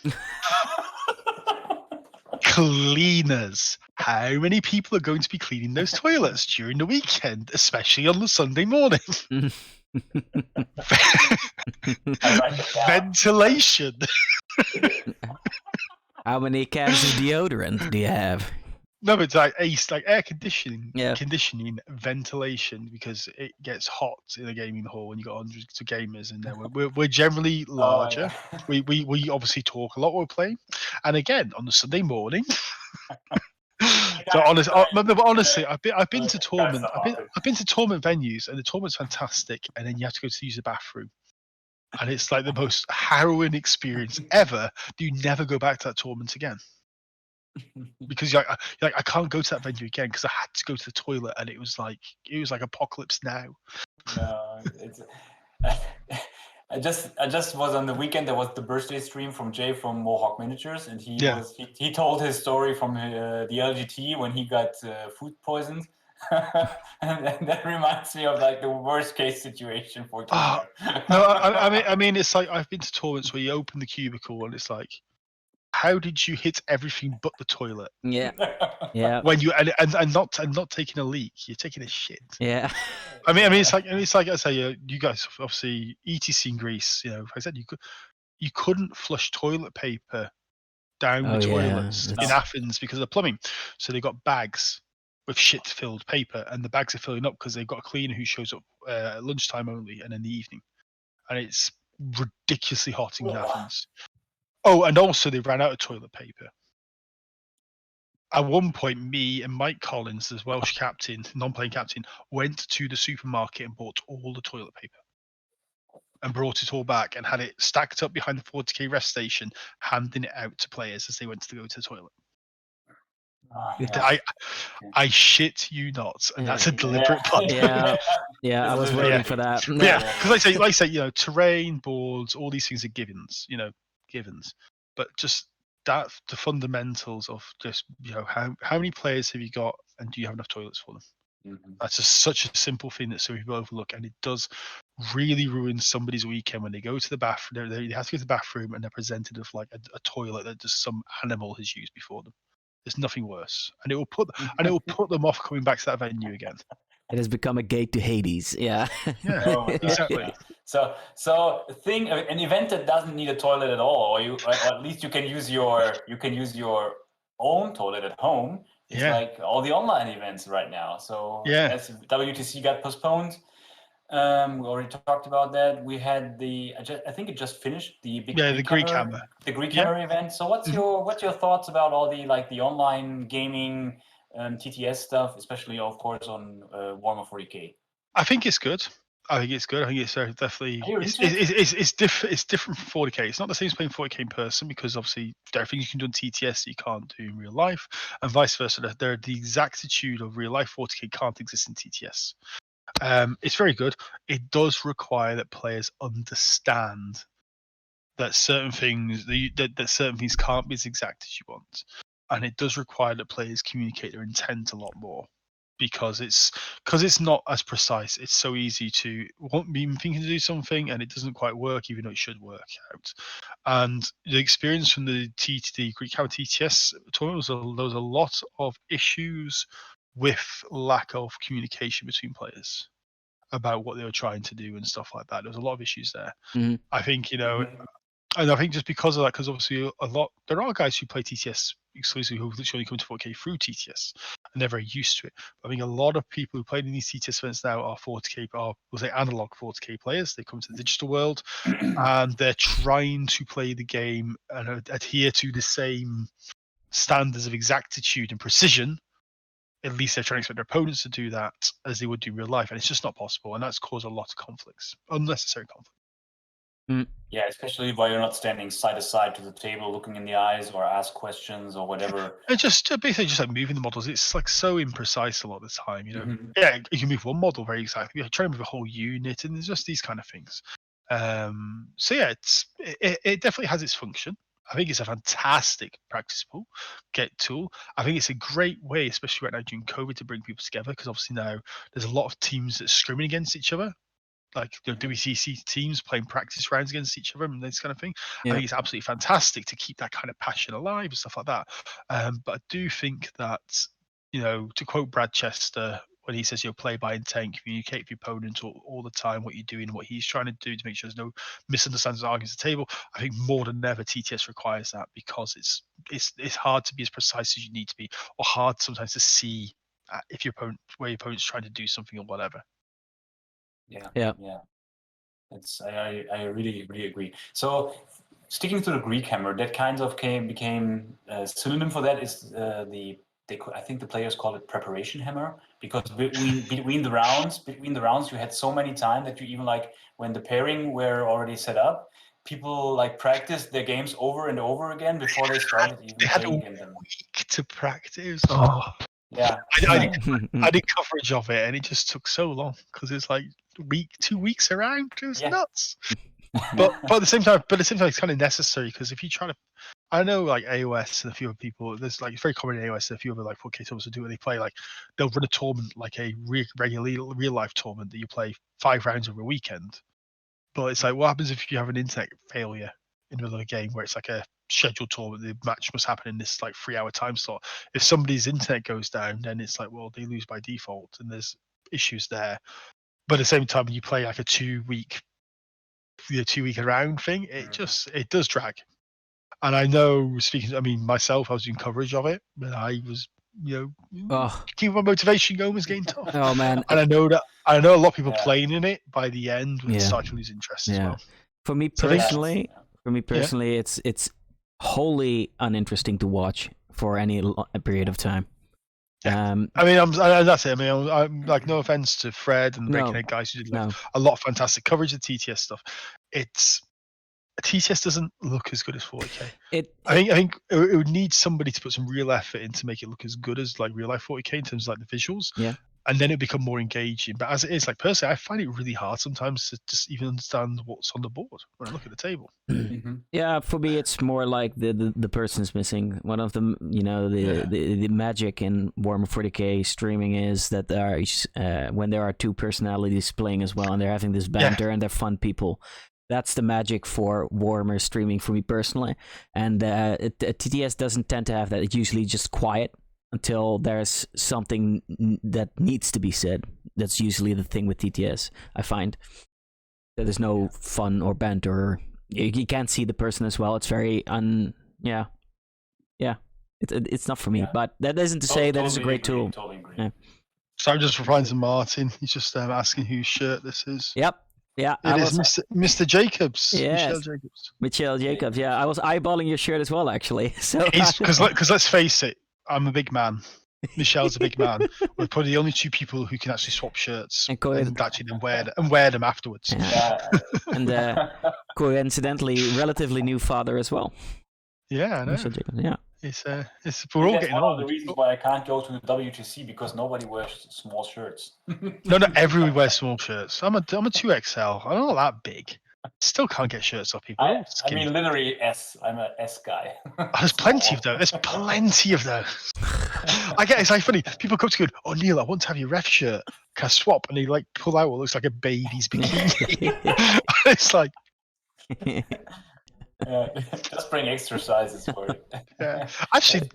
Cleaners. How many people are going to be cleaning those toilets during the weekend, especially on the Sunday morning? Ventilation. How many cans of deodorant do you have? No, but it's like air conditioning, Yeah. ventilation, because it gets hot in a gaming hall when you got hundreds of gamers, and then we're generally larger. We obviously talk a lot while we're playing, and again on the Sunday morning. So honestly, I've been to tournament. I've been to tournament venues, and the tournament's fantastic, and then you have to go to use the bathroom, and it's like the most harrowing experience ever. Do you never go back to that tournament again? Because you're like, I can't go to that venue again because I had to go to the toilet, and it was like Apocalypse Now. No, it's. I just was on the weekend. There was the birthday stream from Jay from Mohawk Miniatures, and he told his story from the LGT when he got food poisoned, and that reminds me of like the worst case situation for cleaner. No, I mean, it's like I've been to tournaments where you open the cubicle and it's like, how did you hit everything but the toilet? Yeah. Yeah. When you and not taking a leak, you're taking a shit. Yeah. I mean, it's like I say, you guys obviously ETC in Greece. You know, I said you couldn't flush toilet paper down the toilets in Athens because of the plumbing. So they got bags with shit-filled paper, and the bags are filling up because they've got a cleaner who shows up at lunchtime only and in the evening, and it's ridiculously hot in Athens. Oh, and also they ran out of toilet paper. At one point, me and Mike Collins, the Welsh captain, non-playing captain, went to the supermarket and bought all the toilet paper and brought it all back and had it stacked up behind the 40k rest station, handing it out to players as they went to go to the toilet. I shit you not, and that's a deliberate plot. Yeah, I was waiting for that. Yeah, because like I say, you know, terrain, boards, all these things are givens, but just that the fundamentals of just, you know, how many players have you got, and do you have enough toilets for them? Mm-hmm. That's just such a simple thing that so people overlook, and it does really ruin somebody's weekend when they go to the bathroom. They have to go to the bathroom and they're presented with like a toilet that just some animal has used before them. There's nothing worse, and it will put them off coming back to that venue again. It has become a gate to Hades. Yeah. Oh my gosh, exactly. Yeah. So an event that doesn't need a toilet at all, or at least you can use your own toilet at home. It's like all the online events right now. So as WTC got postponed, we already talked about that. We had I think it just finished the big Greek Hammer event. So what's your thoughts about all the online gaming TTS stuff, especially of course on Warhammer 40k? I think it's good. I think it's definitely it's different from 40k. It's not the same as playing 40k in person, because obviously there are things you can do on TTS that you can't do in real life, and vice versa. The exactitude of real life 40k can't exist in TTS. It's very good. It does require that players understand that certain things that certain things can't be as exact as you want, and it does require that players communicate their intent a lot more, because it's not as precise. It's so easy to be thinking to do something and it doesn't quite work, even though it should work out. And the experience from the Greek Hammer TTS tournament there was a lot of issues with lack of communication between players about what they were trying to do and stuff like that. There was a lot of issues there. Mm-hmm. I think, and I think just because of that, because obviously there are guys who play TTS exclusively who literally come to 4K through TTS, and they're very used to it. But I think a lot of people who play in these TTS events now are 40K, we'll say analog 40K players. They come to the digital world and they're trying to play the game and adhere to the same standards of exactitude and precision. At least they're trying to expect their opponents to do that as they would do in real life, and it's just not possible, and that's caused a lot of conflicts, unnecessary conflict. Yeah, especially while you're not standing side to side to the table, looking in the eyes or ask questions or whatever. It's just basically just like moving the models. It's like so imprecise a lot of the time, you know. Mhm. Yeah, you can move one model very exactly. You're trying to move a whole unit, and there's just these kind of things. So yeah, it definitely has its function. I think it's a fantastic practice tool. I think it's a great way, especially right now during COVID, to bring people together because obviously now there's a lot of teams that are scrimming against each other, like WTC teams playing practice rounds against each other and this kind of thing. I Yeah. think it's absolutely fantastic to keep that kind of passion alive and stuff like that. But I do think that, to quote Brad Chester, when he says, play by intent, communicate with your opponent all the time, what you're doing, what he's trying to do to make sure there's no misunderstandings or arguments at the table. I think more than ever, TTS requires that because it's hard to be as precise as you need to be, or hard sometimes to see if where your opponent's trying to do something or whatever. Yeah. I really agree. So sticking to the Greek hammer, that kind of became a synonym for that is I think the players call it preparation hammer, because between the rounds you had so many time that you even, like, when the pairing were already set up, people like practiced their games over and over again before they started even They had a playing them. week to practice. Oh, Yeah. I did coverage of it, and it just took so long because it's like 2 weeks around. It was Yeah. nuts. But at the same time, it's kind of necessary because if you try to, I know like AOS and a few other people. There's like, it's very common in AOS and a few other like 4K tournaments to do what they play. Like they'll run a tournament, like a regular real life tournament that you play 5 rounds over a weekend. But it's like, what happens if you have an internet failure in the middle of a game where it's like a scheduled tournament? The match must happen in this like 3-hour time slot. If somebody's internet goes down, then it's like, well, they lose by default, and there's issues there. But at the same time, when you play like a 2-week around thing, it does drag. And I know, myself, I was doing coverage of it, but I was, keeping my motivation going was getting tough. Oh man. And I know a lot of people playing in it by the end would Yeah. start to lose interest as well. For me So I think- personally, it's wholly uninteresting to watch for any period of time. Yeah. That's it. I'm like, no offense to Fred and the No. Breaking Head guys who did No. a lot of fantastic coverage of TTS stuff. TTS doesn't look as good as 40K. I think it would need somebody to put some real effort in to make it look as good as like real life 40K in terms of like the visuals. Yeah. And then it'd become more engaging. But as it is, like, personally, I find it really hard sometimes to just even understand what's on the board when I look at the table. Yeah, for me, it's more like the person's missing. One of them, the magic in Warhammer 40K streaming is that when there are 2 personalities playing as well, and they're having this banter and they're fun people. That's the magic for Warhammer streaming for me personally. And TTS doesn't tend to have that. It's usually just quiet until there's something that needs to be said. That's usually the thing with TTS, I find. That there's no fun or banter. You can't see the person as well. It's very It's not for me, but that isn't to say that it's a great tool. Totally agree. Yeah. So I'm just replying to Martin. He's just asking whose shirt this is. Yep. Yeah, it is Mr. Jacobs. Yes. Michelle Jacobs. Yeah, I was eyeballing your shirt as well, actually. So because let's face it, I'm a big man. Michelle's a big man. We're probably the only 2 people who can actually swap shirts and actually then wear them afterwards. Yeah. And coincidentally, relatively new father as well. Yeah, I know. Michelle Jacobs. Yeah. We're all getting one old. of the reasons why I can't go to the WTC, because nobody wears small shirts. No, not everyone wears small shirts. I'm a 2XL. I'm not that big. Still can't get shirts off people. Literally S. I'm an S guy. There's plenty of those. There's plenty of those. I get it's like funny. People come to go, oh Neil, I want to have your ref shirt. Can I swap? And they like pull out what looks like a baby's bikini. It's like just bring extra sizes for it. Yeah. Actually,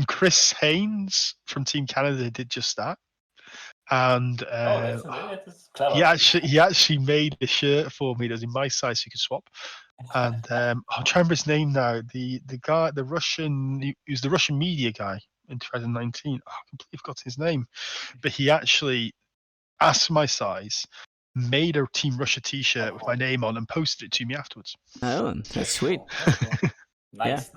Chris Haynes from Team Canada did just that. And that's clever. he actually made a shirt for me that was in my size, so you could swap. And I'll try and remember his name now. The guy, he was the Russian media guy in 2019. I completely forgot his name, but he actually asked for my size, made a Team Russia T-shirt with my name on, and posted it to me afterwards. Oh, that's sweet. Nice.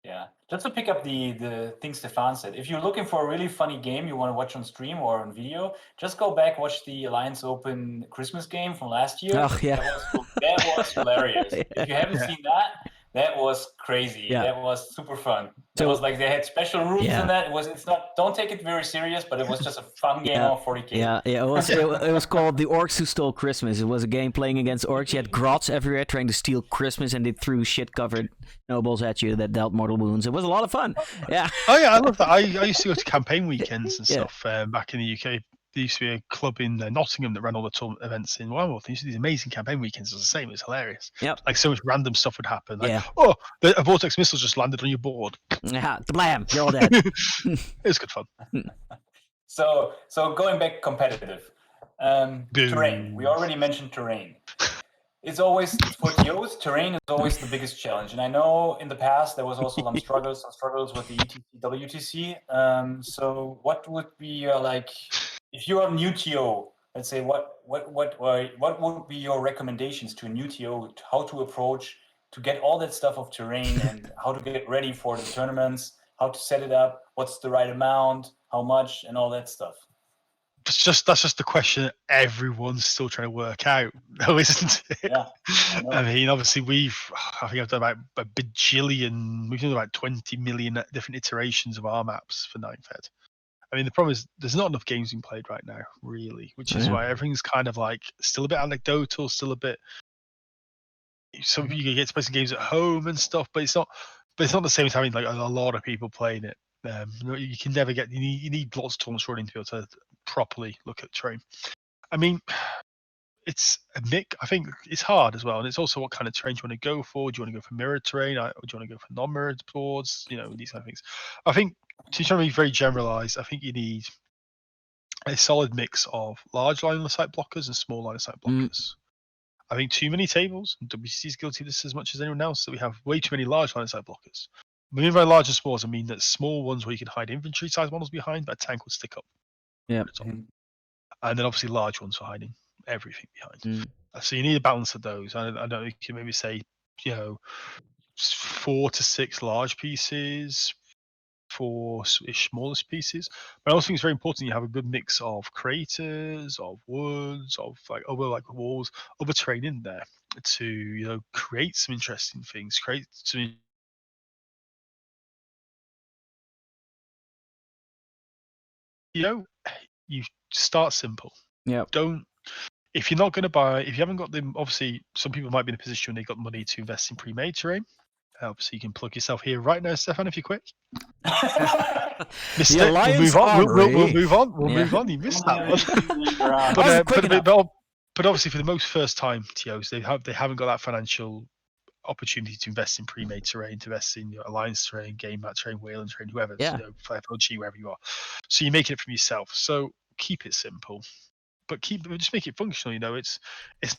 Yeah, just to pick up the thing Stefan said, if you're looking for a really funny game you want to watch on stream or on video, just go back, watch the Alliance Open Christmas game from last year. Oh, yeah. That was hilarious. If you haven't Yeah. seen that, that was crazy. Yeah. That was super fun. That So- was like they had special rules Yeah. in that. It's not, don't take it very serious, but it was just a fun game Yeah. on 40K. Yeah, it was called The Orcs Who Stole Christmas. It was a game playing against orcs. You had grots everywhere trying to steal Christmas, and they threw shit-covered nobles at you that dealt mortal wounds. It was a lot of fun. Yeah. Oh yeah, I love that. I used to go to campaign weekends and Yeah. stuff back in the UK. There used to be a club in Nottingham that ran all the tournament events in Wildwood. There used to be these amazing campaign weekends. It was the same. It was hilarious. Yep. Like so much random stuff would happen. Like, Yeah. oh, a vortex missile just landed on your board. Yeah. Blam! You're all dead. It was good fun. So going back competitive, terrain. We Boo. already mentioned terrain. It's always for TOs. Terrain is always the biggest challenge, and I know in the past there was also some struggles with the ETC, WTC. So what would be like if you're a new TO? Let's say what would be your recommendations to a new TO? How to approach to get all that stuff of terrain and how to get ready for the tournaments? How to set it up? What's the right amount? How much? And all that stuff. That's just the question that everyone's still trying to work out, though, isn't it? Yeah, I know. I mean, obviously, I think I've done about a bajillion, we've done about 20 million different iterations of our maps for Ninth Ed. I mean, the problem is there's not enough games being played right now, really, which is Yeah. why everything's kind of like still a bit anecdotal, still a bit. Some of you can get to play some games at home and stuff, but it's not the same as having like a lot of people playing it. You can never get. You need lots of tournaments running to be able to properly look at terrain. I mean, it's a mix. I think it's hard as well, and it's also what kind of terrain do you want to go for. Do you want to go for mirrored terrain, or do you want to go for non-mirrored boards? You know, these kind of things. I think to try to be very generalized, I think you need a solid mix of large line of sight blockers and small line of sight blockers. I think too many tables, and WTC is guilty of this as much as anyone else, that we have way too many large line of sight blockers. When I mean by large and small, I mean that small ones where you can hide infantry size models behind, but a tank would stick up. Yeah. Mhm. And then obviously large ones for hiding everything behind. So you need a balance of those. I don't know, you can maybe say, 4 to 6 large pieces, 4-ish smallest pieces. But I also think it's very important you have a good mix of craters, of woods, of other walls, other terrain in there to create some interesting things, create some. You start simple. Yeah. If you're not going to buy, if you haven't got them, obviously some people might be in a position when they've got money to invest in pre-made terrain. Obviously, you can plug yourself here right now, Stefan, if you're quick. Missed it. We'll move on. We'll move on. We'll move on. You missed that one. But obviously, for the most first-time TOs, they haven't got that financial opportunity to invest in pre-made terrain, to invest in Alliance terrain, Game Mat terrain, Wayland terrain, whoever, FLG, wherever you are. So you're making it from yourself. So keep it simple, but just make it functional. It's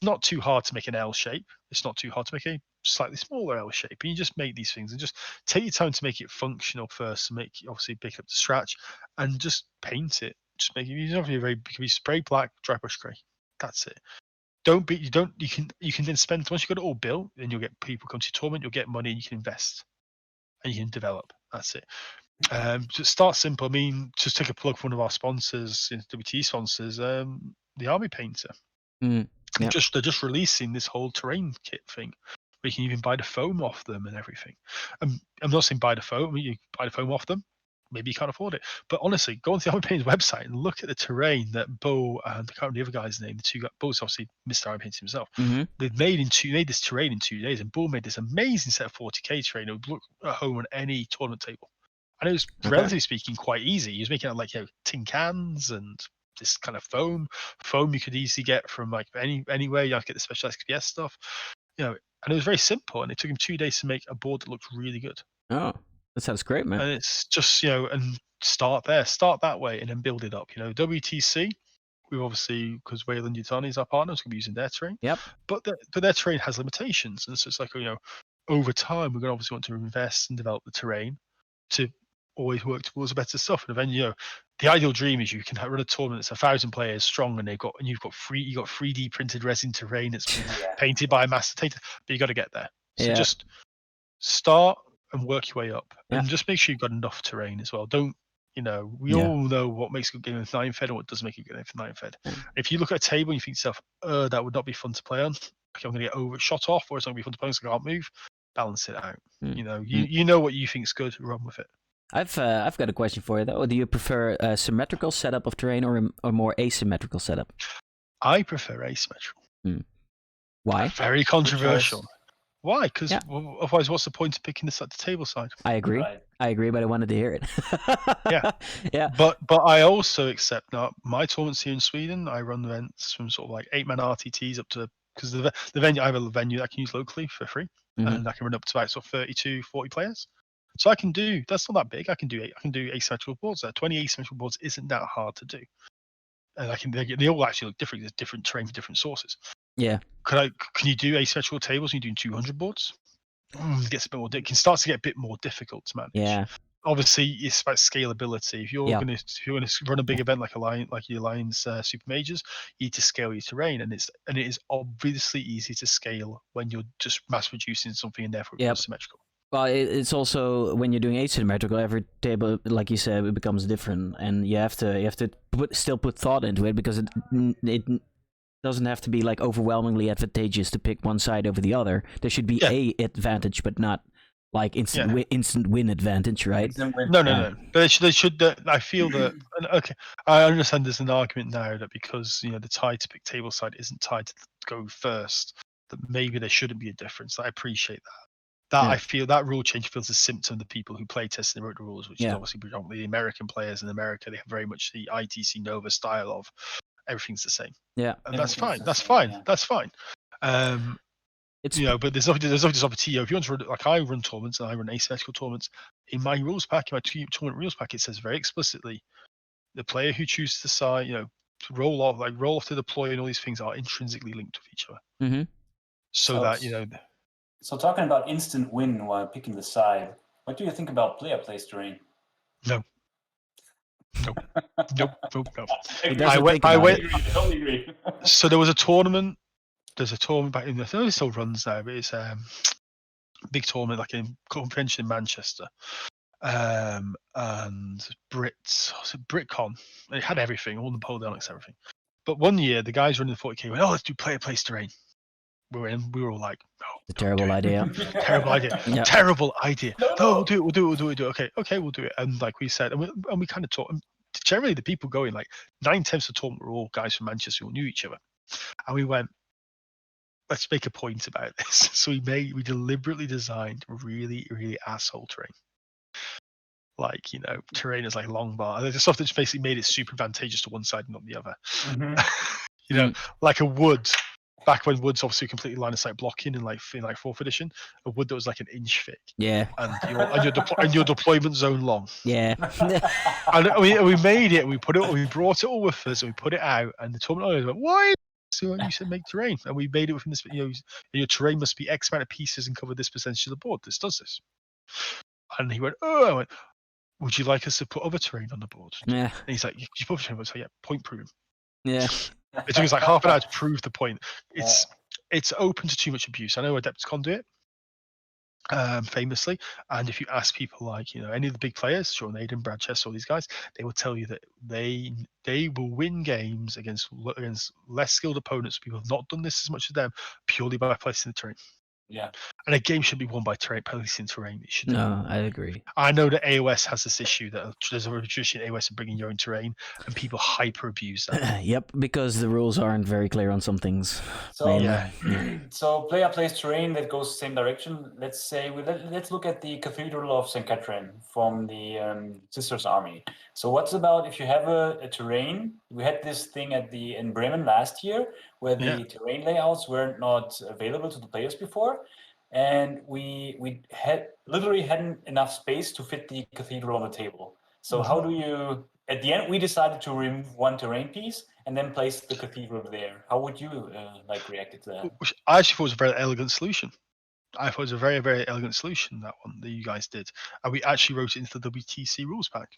not too hard to make an L shape. It's not too hard to make a slightly smaller L shape. And you just make these things and just take your time to make it functional first. And obviously pick up the scratch and just paint it. Just make it. You don't have to be it can be spray black, dry brush grey. That's it. You can then spend, once you've got it all built, then you'll get people come to your tournament, you'll get money, and you can invest and you can develop. That's it. Just start simple. I mean, just take a plug for one of our sponsors, WT sponsors, the Army Painter. Yep. They're just releasing this whole terrain kit thing where you can even buy the foam off them and everything. I'm not saying buy the foam. You buy the foam off them. Maybe you can't afford it, but honestly, go onto the Army Painter's website and look at the terrain that Bo and I can't remember the other guy's name. The two guys, Bo's obviously Mr. Army Painter himself. They've made this terrain in 2 days, and Bo made this amazing set of 40k terrain. It would look at home on any tournament table, and it was relatively speaking quite easy. He was making it tin cans and this kind of foam you could easily get from anywhere. You have to get the special XPS stuff, and it was very simple. And it took him 2 days to make a board that looked really good. Oh. That sounds great, man. And it's just, and start that way and then build it up. WTC, we've obviously, because Wayland Yutani is our partner, so we're using their terrain. Yep. But their terrain has limitations. And so it's like, over time, we're going to obviously want to invest and develop the terrain to always work towards better stuff. And then, the ideal dream is you can run a tournament that's 1,000 players strong, and you've got 3D printed resin terrain that's painted by a master painter, but you got to get there. So just start and work your way up. Yeah. And just make sure you've got enough terrain as well. Don't, we Yeah. all know what makes a good game of 9-fed and what doesn't make a good game of 9-fed. Yeah. If you look at a table and you think to yourself, that would not be fun to play on, okay, I'm going to get overshot off, or it's not going to be fun to play on because I can't move, balance it out. You know what you think's good, run with it. I've got a question for you though. Do you prefer a symmetrical setup of terrain or a more asymmetrical setup? I prefer asymmetrical. Why? Very controversial. choice. Why? Because Yeah. otherwise, what's the point of picking this at the table side? I agree. Right. I agree, but I wanted to hear it. Yeah. Yeah. But I also accept that my tournaments here in Sweden, I run events from sort of like 8-man RTTs up to, because the venue, I have a venue that I can use locally for free, and I can run up to about sort of 32, 40 players. So I can do, that's not that big. I can do asymmetrical boards there. 20 asymmetrical boards isn't that hard to do. And they all actually look different. There's different terrain for different sources. Yeah. Can you do asymmetrical tables when you're doing 200 boards? It gets a bit more. It can start to get a bit more difficult to manage. Yeah. Obviously, it's about scalability. If you're gonna run a big event like your Lions Super Majors, you need to scale your terrain, and it is obviously easy to scale when you're just mass producing something and therefore it becomes symmetrical. Well, it's also when you're doing asymmetrical, every table, like you said, it becomes different, and you have to still put thought into it because it doesn't have to be like overwhelmingly advantageous to pick one side over the other. There should be a advantage, but not like instant win advantage, right? No. But they should. I feel that. Okay, I understand there's an argument now that because the tie to pick table side isn't tied to go first, that maybe there shouldn't be a difference. I appreciate that. I feel that rule change feels a symptom of the people who play test and wrote the rules, which is obviously predominantly the American players. In America, they have very much the ITC Nova style of everything's the same. Yeah, and that's fine. That's fine. Yeah. That's fine. But there's obviously opportunity. If you want to run, like I run tournaments and I run asymmetrical tournaments, in my rules pack, in my tournament rules pack, it says very explicitly, the player who chooses the side, roll off to deploy, and all these things are intrinsically linked with each other. Mm-hmm. So talking about instant win while picking the side, what do you think about player place terrain? No. Nope. I went. Totally agree. So there was a tournament. There's a tournament back in. I think it still runs now, but it's a big tournament, like a convention in Manchester, and BritCon. It had everything, all Napoleonics, everything. But one year, the guys running the 40K went, let's do player place terrain. We were all like, no. It's a terrible idea. Terrible idea. Yeah. Terrible idea. No. We'll do it. Okay, we'll do it. And like we said, and we kind of talked. Generally, the people going, like 9/10 of the tournament were all guys from Manchester who knew each other. And we went, let's make a point about this. So we deliberately designed really, really asshole terrain. Like, terrain is like long bar. There's stuff that just basically made it super advantageous to one side and not the other. Mm-hmm. Like a wood. Back when wood's obviously completely line of sight blocking in like 4th edition, a wood that was like an inch thick. Yeah. And your deployment zone long. Yeah. And we made it. We brought it all with us, and we put it out. And the tournament owners went, "Why?" So you said make terrain, and we made it within this. Your terrain must be X amount of pieces and cover this percentage of the board. This does this. And he went, "Oh," I went, "Would you like us to put other terrain on the board?" Yeah. And he's like, "You put terrain." I was like, "Yeah, point proven." Yeah. It took us like half an hour to prove the point. It's open to too much abuse. I know Adepticon do it, famously. And if you ask people like any of the big players, Sean Aiden, Brad Chess, all these guys, they will tell you that they will win games against less skilled opponents. People have not done this as much as them purely by placing the terrain. Yeah. And a game should be won by placing terrain. It should. No, I agree. I know that AOS has this issue that there's a tradition in AOS of bringing your own terrain, and people hyper abuse that. Yep, because the rules aren't very clear on some things. So so player plays terrain that goes the same direction. Let's say let's look at the Cathedral of St. Catherine from the Sisters Army. So what's about if you have a terrain? We had this thing in Bremen last year where the terrain layouts were not available to the players before. And we literally hadn't enough space to fit the cathedral on the table. So how do you, at the end, we decided to remove one terrain piece and then place the cathedral there. How would you react to that? Which I actually thought was a very elegant solution. I thought it was a very, very elegant solution, that one that you guys did. And we actually wrote it into the WTC rules pack.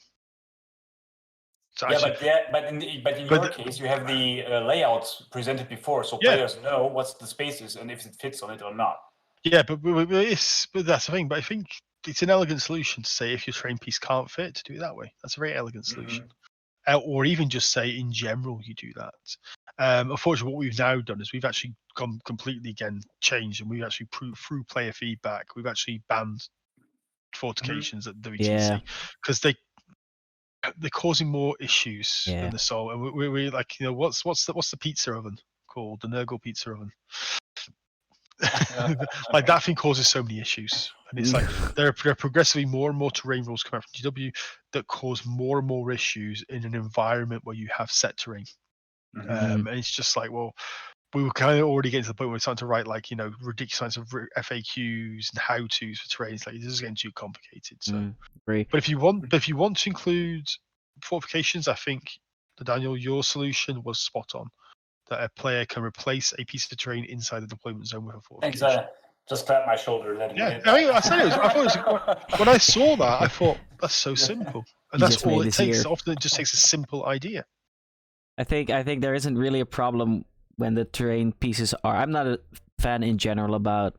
So but in your case, you have the layouts presented before, so players know what's the spaces and if it fits on it or not. Yeah, but that's the thing. But I think it's an elegant solution to say if your terrain piece can't fit, to do it that way. That's a very elegant solution. Or even just say in general you do that. Unfortunately, what we've now done is we've actually gone completely changed, and we've actually through player feedback, we've actually banned fortifications at WTC because they're causing more issues than the solve. And we're like, what's the pizza oven called? The Nurgle pizza oven. Like that thing causes so many issues, and it's like there are progressively more and more terrain rules coming out from GW that cause more and more issues in an environment where you have set terrain. And it's just like, well, we were kind of already getting to the point where we're starting to write like ridiculous kinds of FAQs and how-tos for terrains. Like this is getting too complicated. So, but if you want to include fortifications, I think Daniel, your solution was spot on. That a player can replace a piece of terrain inside the deployment zone with a fortification. Thanks. Just clap my shoulder. I said I thought it was, when I saw that, I thought that's so simple, and that's all it takes. Often it just takes a simple idea. I think there isn't really a problem when the terrain pieces are. I'm not a fan in general about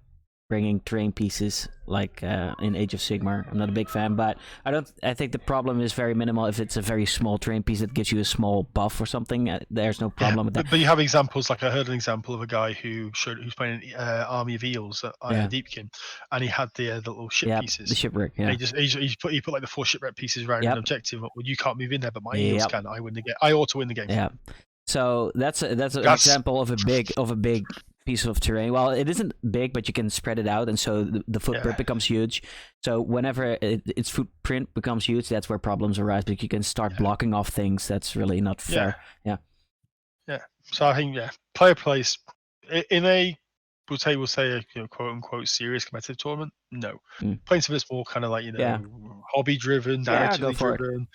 bringing terrain pieces like in Age of Sigmar. I'm not a big fan, but I think the problem is very minimal. If it's a very small terrain piece that gives you a small buff or something, there's no problem with that. But you have examples, like I heard an example of a guy who's playing an army of eels at Deepkin, and he had the little ship pieces. The shipwreck. Yeah. He put like the 4 shipwreck pieces around an objective. Well, you can't move in there, but my eels can. I win the game. I ought to win the game. Yeah. So that's an example of a big piece of terrain. Well, it isn't big, but you can spread it out, and so the footprint becomes huge. So whenever its footprint becomes huge, that's where problems arise, because you can start blocking off things. That's really not fair. Yeah. So I think player plays in a we'll say a quote unquote serious competitive tournament. No, playing something that's more kind of like hobby driven, narratively driven.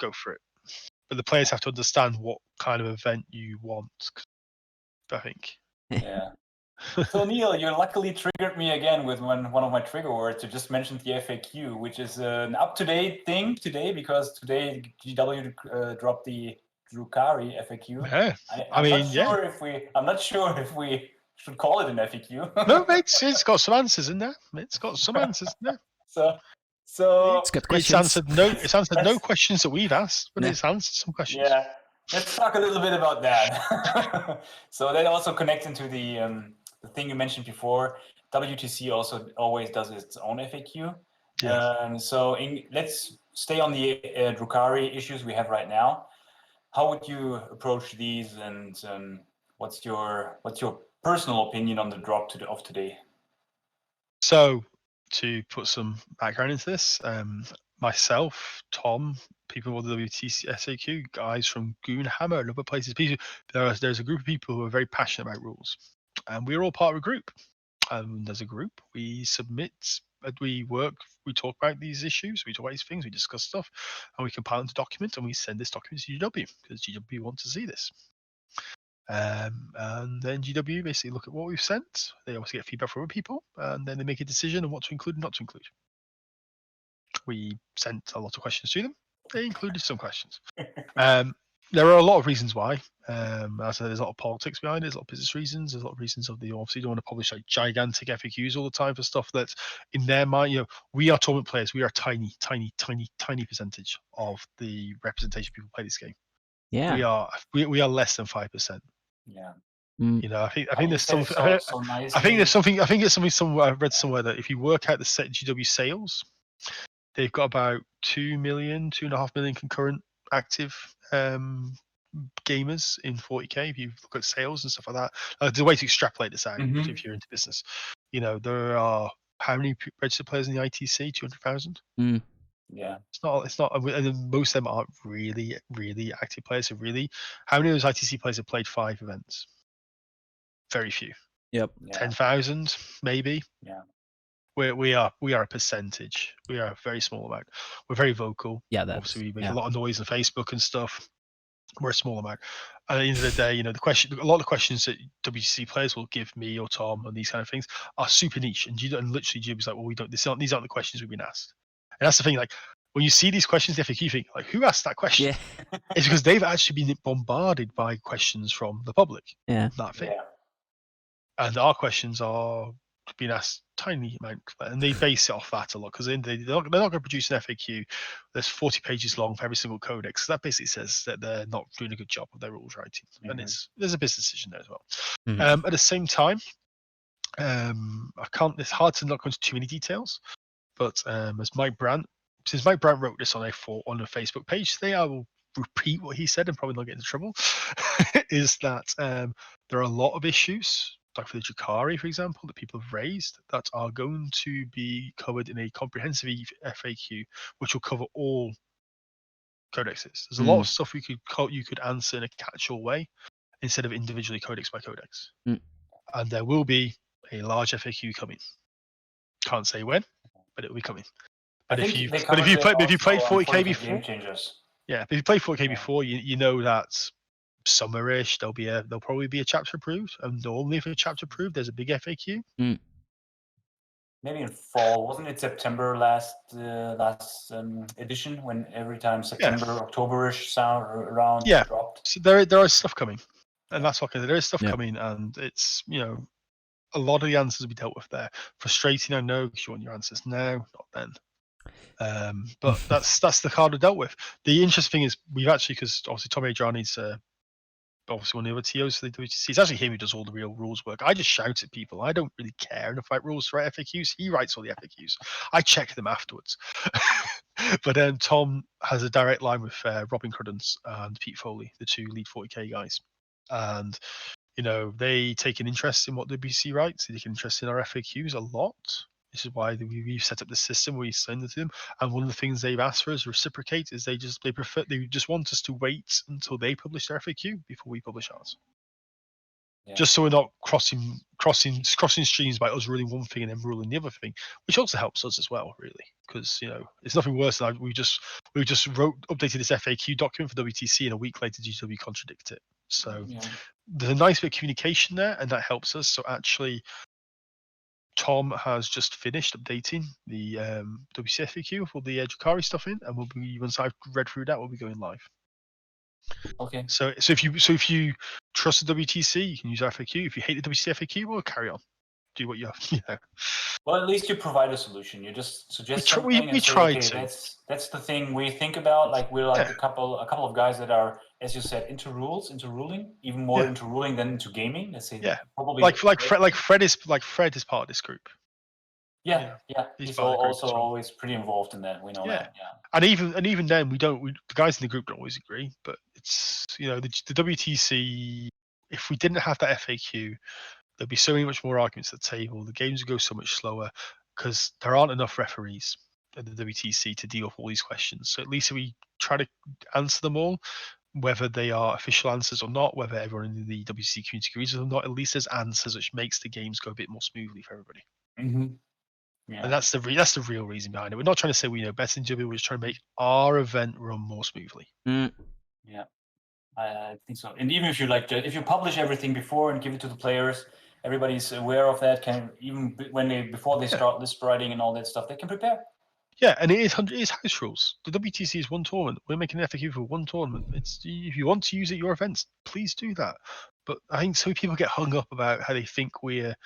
Go for it. But the players have to understand what kind of event you want, I think. Yeah. So Neil, you luckily triggered me again with one of my trigger words. You just mentioned the FAQ, which is an up-to-date thing today, because today GW dropped the Drukhari FAQ. Yeah. I'm not sure if we should call it an FAQ. No, it's got some answers in there. So it's got questions. It's answered no questions that we've asked, but it's answered some questions. Yeah. Let's talk a little bit about that. So that also connects into the thing you mentioned before. WTC also always does its own FAQ. Yes. Let's stay on the Drukhari issues we have right now. How would you approach these, and what's your personal opinion on the drop of today? So, to put some background into this, myself, Tom, people with the WTC SAQ, guys from Goonhammer and other places. There's a group of people who are very passionate about rules, and we're all part of a group. As a group, we submit, we work, we talk about these issues, we talk about these things, we discuss stuff, and we compile into document, and we send this document to GW because GW want to see this. And then GW basically look at what we've sent. They obviously get feedback from other people, and then they make a decision on what to include and not to include. We sent a lot of questions to them. They included some questions. There are a lot of reasons why. As I said, there's a lot of politics behind it. There's a lot of business reasons. There's a lot of reasons of obviously don't want to publish like gigantic FAQs all the time for stuff that's in their mind. We are tournament players. We are tiny percentage of the representation of people who play this game. Yeah, we are less than 5%. Yeah. I think there's something. I think there's something. I think it's something somewhere. I've read somewhere that if you work out the set GW sales, they've got about 2.5 million concurrent active gamers in 40k. If you look at sales and stuff like that, there's a way to extrapolate this out if you're into business. There are how many registered players in the ITC? 200,000. Yeah, it's not, and most of them aren't really active players. So really, how many of those ITC players have played 5 events? Very few. Yep. 10,000 maybe. Yeah. We are a percentage. We are a very small amount. We're very vocal. Yeah, obviously we make a lot of noise on Facebook and stuff. We're a small amount. At the end of the day, a lot of questions that WTC players will give me or Tom and these kind of things are super niche, and literally GW's like, well, these aren't the questions we've been asked. And that's the thing, like when you see these questions, the FAQ thing, like who asked that question? Yeah. It's because they've actually been bombarded by questions from the public. Yeah. That thing. Yeah. And our questions are being asked tiny amount, and they base it off that a lot because they're not going to produce an FAQ that's 40 pages long for every single codex. That basically says that they're not doing a good job of their rules writing, and there's a business decision there as well. At the same time, it's hard to not go into too many details, but since Mike Brandt wrote this on a Facebook page today, I will repeat what he said and probably not get into trouble. Is that there are a lot of issues, like for the Drukhari, for example, that people have raised that are going to be covered in a comprehensive FAQ, which will cover all codexes. There's a lot of stuff you could answer in a catch-all way instead of individually codex by codex. And there will be a large FAQ coming. Can't say when, but it will be coming. But if you played 40k before, if you played 40k before, you know that summerish there'll probably be a chapter approved, and normally for a chapter approved, there's a big FAQ. Maybe in fall, wasn't it September last edition when every time September, Octoberish sound around dropped? So there is stuff coming, and that's okay. There is stuff coming, and it's a lot of the answers will be dealt with there. Frustrating, I know, because you want your answers now, not then. But that's the card we dealt with. The interesting thing is we've actually, because obviously Tommy Adriani's obviously one of the other TOs for the WTC. It's actually him who does all the real rules work. I just shout at people. I don't really care enough about rules to write FAQs. He writes all the FAQs. I check them afterwards. But Tom has a direct line with Robin Cruddens and Pete Foley, the two lead 40k guys. And they take an interest in what the WTC writes. They take an interest in our FAQs a lot. This is why we've set up the system where we send it to them. And one of the things they've asked for us to reciprocate is they just want us to wait until they publish their FAQ before we publish ours. Yeah. Just so we're not crossing streams by us ruling one thing and then ruling the other thing, which also helps us as well, really, because it's nothing worse than we just updated this FAQ document for WTC, and a week later GW contradict it. So there's a nice bit of communication there, and that helps us. So actually, Tom has just finished updating the WTC FAQ with all the Drukhari stuff in, and once I've read through that, we'll be going live. Okay. So if you trust the WTC, you can use FAQ. If you hate the WTC FAQ, we'll carry on. Do what you have. Well, at least you provide a solution. You just suggest something. We try to. That's the thing we think about. Like we're like a couple of guys that are, as you said, into ruling, even more into ruling than into gaming. Let's say probably like Fred is part of this group. Yeah. He's also always pretty involved in that. We know that. Yeah. And even then, the guys in the group don't always agree. But it's the WTC. If we didn't have that FAQ, there'd be so many much more arguments at the table. The games would go so much slower because there aren't enough referees at the WTC to deal with all these questions. So at least if we try to answer them all, whether they are official answers or not, whether everyone in the WTC community agrees with them or not, at least there's answers, which makes the games go a bit more smoothly for everybody. Mm-hmm. Yeah. And that's the real reason behind it. We're not trying to say we know better than JB. We're just trying to make our event run more smoothly. Yeah, I think so. And even if you publish everything before and give it to the players, everybody's aware of that. Before they start list writing and all that stuff, they can prepare. Yeah, and it is house rules. The WTC is one tournament. We're making an FAQ for one tournament. If you want to use it at your events, please do that. But I think so many people get hung up about how they think we're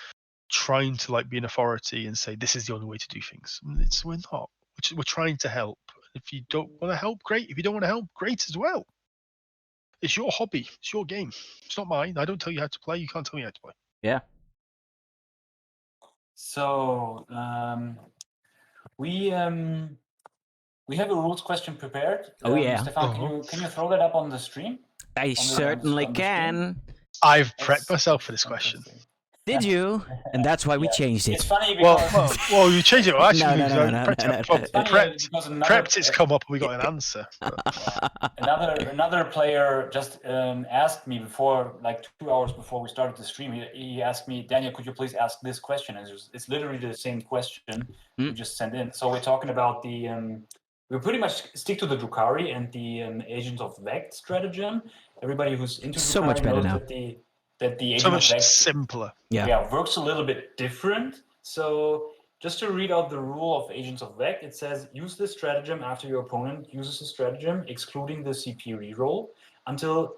trying to be an authority and say this is the only way to do things. We're not. We're trying to help. If you don't want to help, great. If you don't want to help, great as well. It's your hobby. It's your game. It's not mine. I don't tell you how to play. You can't tell me how to play. Yeah. So we have a rules question prepared. Stefan, can you throw that up on the stream? I certainly can. I've prepped myself for this question. Did you? And that's why we changed it. It's funny because... Well, you changed it. Well, actually, prepped it's come up and we got an answer. Another player just asked me before, 2 hours before we started the stream, he asked me, Daniel, could you please ask this question? And it's literally the same question you just sent in. So we're talking about we pretty much stick to the Drukhari and the Agents of Vect stratagem. Everybody who's into so Drukhari much better knows now. that the Agent so much of Vect simpler. works a little bit different. So just to read out the rule of Agents of Vect, it says use this stratagem after your opponent uses the stratagem, excluding the CP reroll, until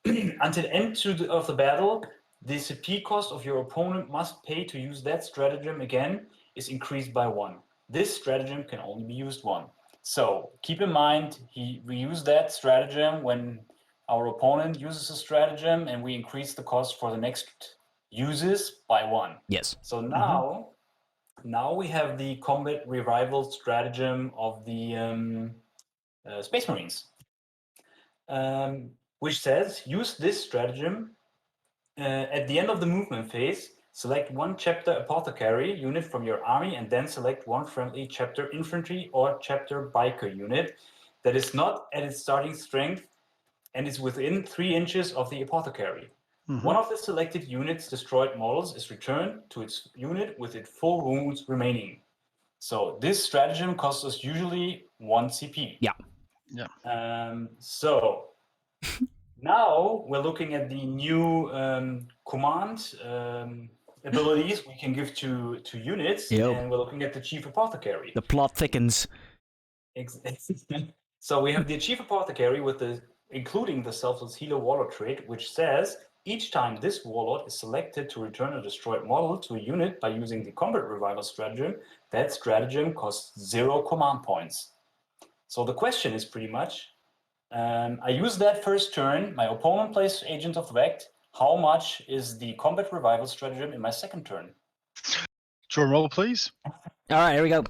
end of the battle. the CP cost of your opponent must pay to use that stratagem again is increased by 1. This stratagem can only be used once. So keep in mind, we use that stratagem when our opponent uses a stratagem, and we increase the cost for the next uses by 1. Yes. So now we have the combat revival stratagem of the Space Marines, which says use this stratagem at the end of the movement phase. Select one chapter apothecary unit from your army and then select one friendly chapter infantry or chapter biker unit that is not at its starting strength and is within 3 inches of the apothecary. One of the selected unit's destroyed models is returned to its unit with its full wounds remaining. So this stratagem costs us usually 1 CP. Yeah. So now we're looking at the new command abilities we can give to units, and we're looking at the Chief Apothecary. The plot thickens. So we have the Chief Apothecary with including the Selfless Healer Warlord trait, which says each time this warlord is selected to return a destroyed model to a unit by using the combat revival stratagem, that stratagem costs 0 command points. So the question is pretty much, I use that first turn, my opponent plays Agent of Vect, how much is the combat revival stratagem in my second turn? Drum roll, please. All right, here we go.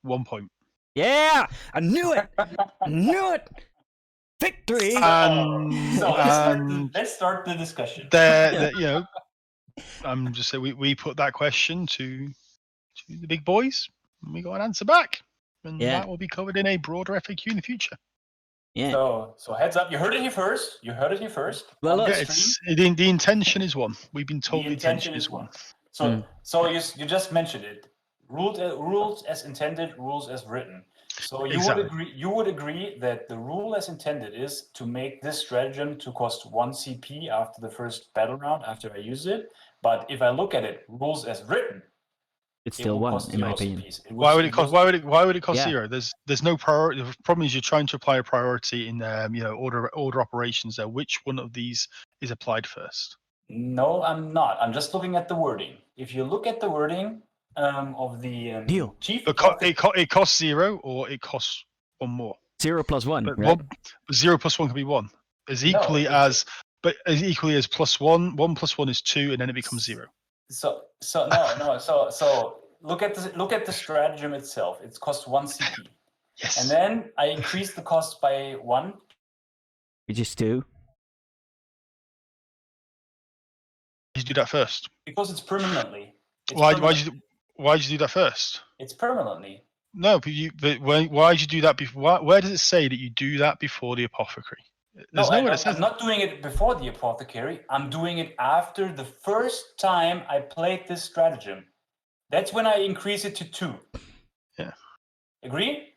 1 point. Yeah, I knew it. I knew it. Victory. Let's start the discussion. I'm just saying we put that question to the big boys, and we got an answer back, and that will be covered in a broader FAQ in the future. Yeah. So heads up, you heard it here first. Well, look, the intention is one. We've been told the intention is one. So you just mentioned it. Rules as intended, rules as written. So you would agree that the rule as intended is to make this stratagem to cost 1 CP after the first battle round after I use it. But if I look at it, rules as written, it's still 1 in my opinion. Why would it cost 0? There's no priority. The problem is you're trying to apply a priority in order operations there. Which one of these is applied first? No, I'm not. I'm just looking at the wording. If you look at the wording of the Chief, it costs 0 or it costs 1 more. 0 plus 1, but right? 0 plus 1 can be 1. As equally as plus 1. 1 plus 1 is 2, and then it becomes 0. So look at the stratagem itself. It costs 1 CP. Yes. And then I increase the cost by 1. Which is 2. You do that first. Because it's permanently. Why'd you do that first? It's permanently. No, but why'd you do that before? Where does it say that you do that before the apothecary? I'm not doing it before the apothecary. I'm doing it after the first time I played this stratagem. That's when I increase it to 2. Yeah. Agree?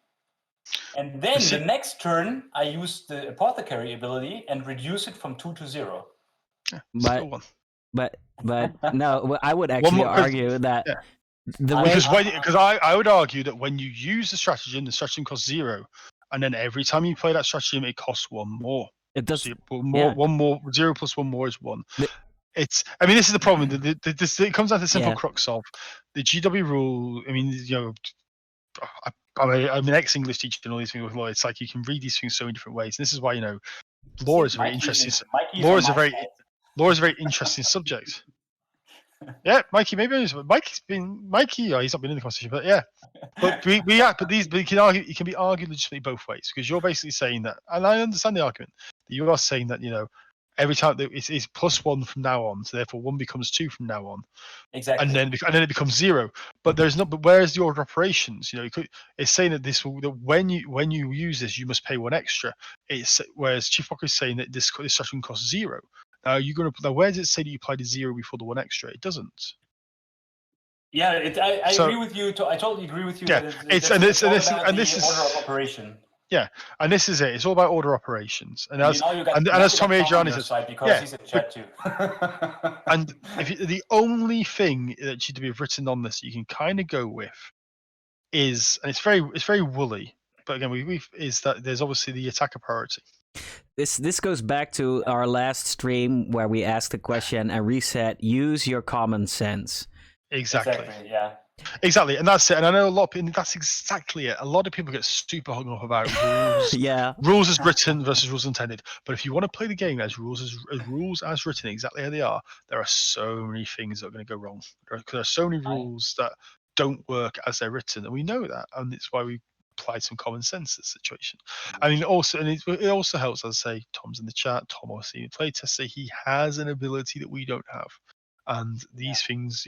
And then the next turn, I use the apothecary ability and reduce it from 2 to 0. Yeah, but no, I would actually argue that because I would argue that when you use the stratagem costs 0, and then every time you play that stratagem, it costs 1 more. It does. So 1 more. 0 plus 1 more is 1. This is the problem. It comes down to the simple crux of the GW rule. I mean, I'm an ex-English teacher and all these things. It's like you can read these things so many different ways, and this is why law is a very interesting. Law is a very interesting subject. Yeah, Mikey. Mikey's not been in the conversation, but yeah. But but it can be argued legitimately both ways, because you're basically saying that, and I understand the argument that you are saying that every time it's plus 1 from now on, so therefore 1 becomes 2 from now on. Exactly. And then it becomes 0. But but where's the order of operations? It's saying that when you use this, you must pay 1 extra. Whereas Chief Walker is saying that this session costs 0. Now where does it say that you applied a 0 before the 1 extra? It doesn't. Yeah, I agree with you. I totally agree with you. Yeah, this is order of operation. Yeah, and this is it. It's all about order operations. And as Tommy Adriani says, because he's in chat too. And the only thing that should be written on this that you can kind of go with is, and it's very woolly, but again, is that there's obviously the attacker priority. This goes back to our last stream where we asked the question and reset. Use your common sense. Exactly. Yeah. Exactly, and that's it. And I know a lot of people. That's exactly it. A lot of people get super hung up about rules, Yeah. rules as written versus rules intended. But if you want to play the game as rules as written, exactly how they are, there are so many things that are going to go wrong. There are so many rules that don't work as they're written, and we know that, and it's why we apply some common sense to the situation. I mean, also, and it also helps. As I say, Tom's in the chat. Tom, obviously, in playtest, he has an ability that we don't have. And these things,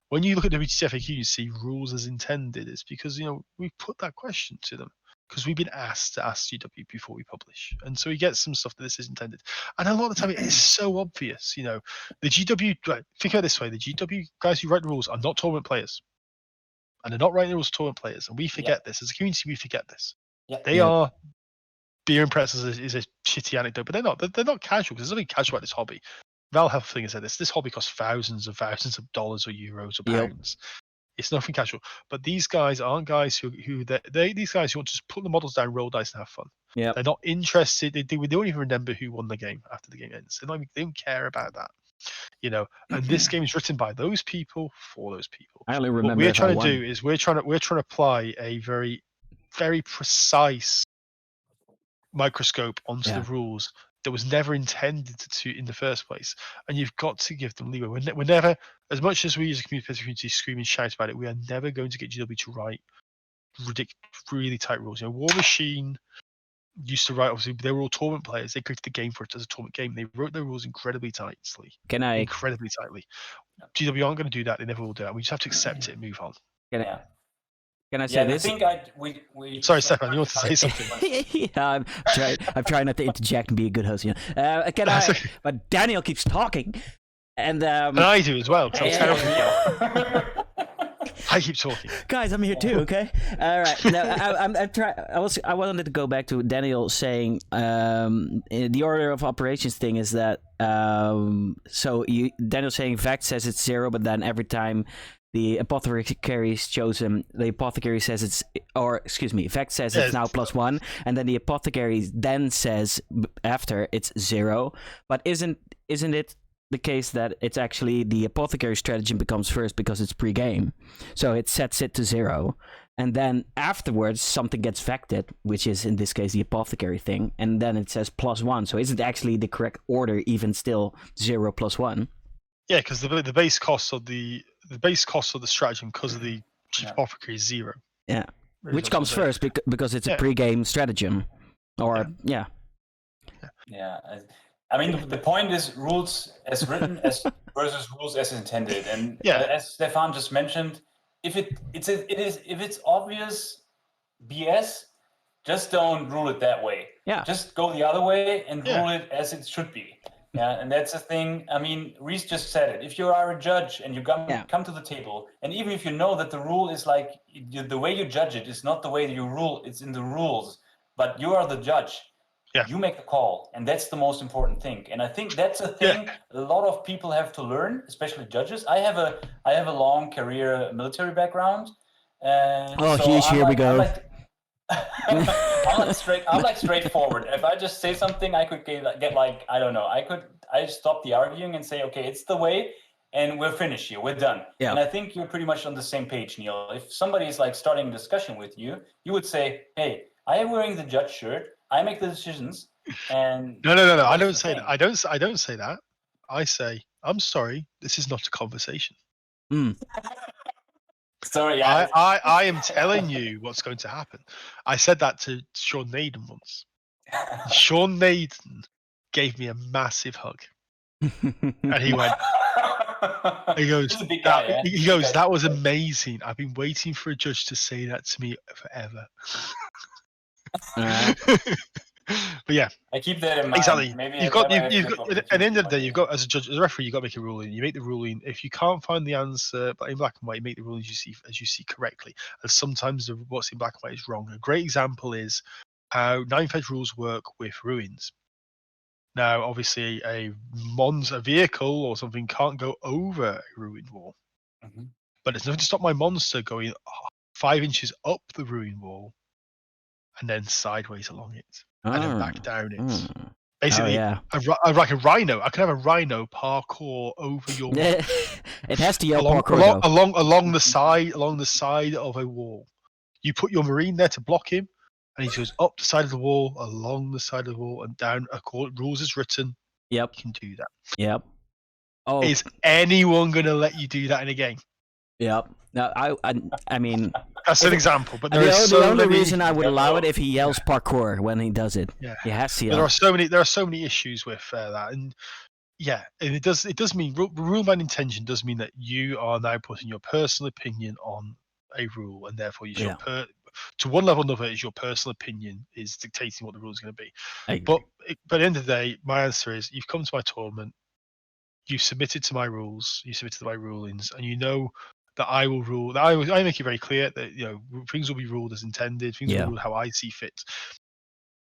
when you look at WTC FAQ, you see rules as intended. It's because, we put that question to them because we've been asked to ask GW before we publish. And so we get some stuff that this is intended. And a lot of the time, it is so obvious. The GW, think of it this way, the GW guys who write the rules are not tournament players. And they're not writing the rules to tournament players. And we forget this. As a community, we forget this. They are, beer and pretzels is a shitty anecdote, but they're not. They're not casual because there's nothing casual about this hobby. Val Heffelfinger has said this hobby costs thousands of dollars or euros or pounds. It's nothing casual. But these guys aren't guys who these guys who want to just put the models down, roll dice, and have fun. Yeah. They're not interested. They don't even remember who won the game after the game ends. They don't care about that. And this game is written by those people for those people. I only remember what we're if I trying to won. do is we're trying to apply a very, very precise microscope onto the rules that was never intended to in the first place, and you've got to give them leeway. We're never, as much as we as a community scream and shout about it, we are never going to get GW to write really tight rules. War Machine used to write, obviously they were all tournament players, they created the game for it as a tournament game. They wrote their rules incredibly tightly. Incredibly tightly. GW aren't going to do that, they never will do that. We just have to accept it and move on. Can I say this? I think we Sorry, Stefan, you want to say something? Yeah, I'm trying not to interject and be a good host. But Daniel keeps talking, and I do as well. I keep talking. Guys, I'm here too. Okay. All right. Now, I wanted to go back to Daniel saying the order of operations thing is that Daniel saying Vex says it's 0, but then every time the apothecary is chosen, the apothecary says Vex says it's now +1, and then the apothecary then says after it's 0. But isn't it the case that it's actually the apothecary stratagem becomes first because it's pre-game, so it sets it to 0, and then afterwards something gets vected, which is in this case the apothecary thing, and then it says +1. So isn't actually the correct order even still 0 +1? Yeah, because the base cost of the stratagem because of the chief apothecary is 0. Yeah, which comes first because it's a pre-game stratagem, or Yeah. I mean, the point is rules as written versus rules as intended, and as Stefan just mentioned, if it's obvious BS, just don't rule it that way. Yeah, just go the other way and rule it as it should be. Yeah, and that's the thing. I mean, Reese just said it. If you are a judge and you come to the table, and even if you know that the rule is like the way you judge it is not the way you rule, it's in the rules, but you are the judge. Yeah. You make the call, and that's the most important thing. And I think that's a thing a lot of people have to learn, especially judges. I have a long career military background. Here we go. I'm like straightforward. If I just say something, I could get like, I don't know. I stop the arguing and say, okay, it's the way, and we're finished here. We're done. Yeah. And I think you're pretty much on the same page, Neil. If somebody is like starting a discussion with you, you would say, hey, I am wearing the judge shirt. I make the decisions. And no. I don't say that. I don't say that. I say, I'm sorry. This is not a conversation. Sorry, I am telling you what's going to happen. I said that to Sean Naden once. Sean Naden gave me a massive hug, and he went. He goes, that was amazing. I've been waiting for a judge to say that to me forever. But yeah, I keep that in mind. Exactly. Maybe you've got at the end of the day, you've got as a judge, as a referee, you've got to make a ruling. You make the ruling. If you can't find the answer, but in black and white, you make the ruling as you see correctly. And sometimes what's in black and white is wrong. A great example is how 9th rules work with ruins. Now, obviously, a vehicle or something can't go over a ruined wall, but there's nothing to stop my monster going 5 inches up the ruined wall and then sideways along it, and then back down it. Mm. Basically, yeah. like a rhino. I can have a rhino parkour over your wall. It has to yell parkour though. along the side of a wall. You put your marine there to block him, and he goes up the side of the wall, along the side of the wall, and down. Rules is written. Yep. You can do that. Yep. Oh. Is anyone going to let you do that in a game? Yep. Now, I mean, that's an example, but the only reason I would allow it if he yells parkour when he does it. Yeah, he has to yell. There are so many issues with that, and yeah, and it does mean rule by intention does mean that you are now putting your personal opinion on a rule, and therefore you to one level or another is your personal opinion is dictating what the rule is going to be. But at the end of the day, my answer is you've come to my tournament, you've submitted to my rules, you submitted to my rulings, and you know that I will rule. That I make it very clear that things will be ruled as intended, things will be ruled how I see fit.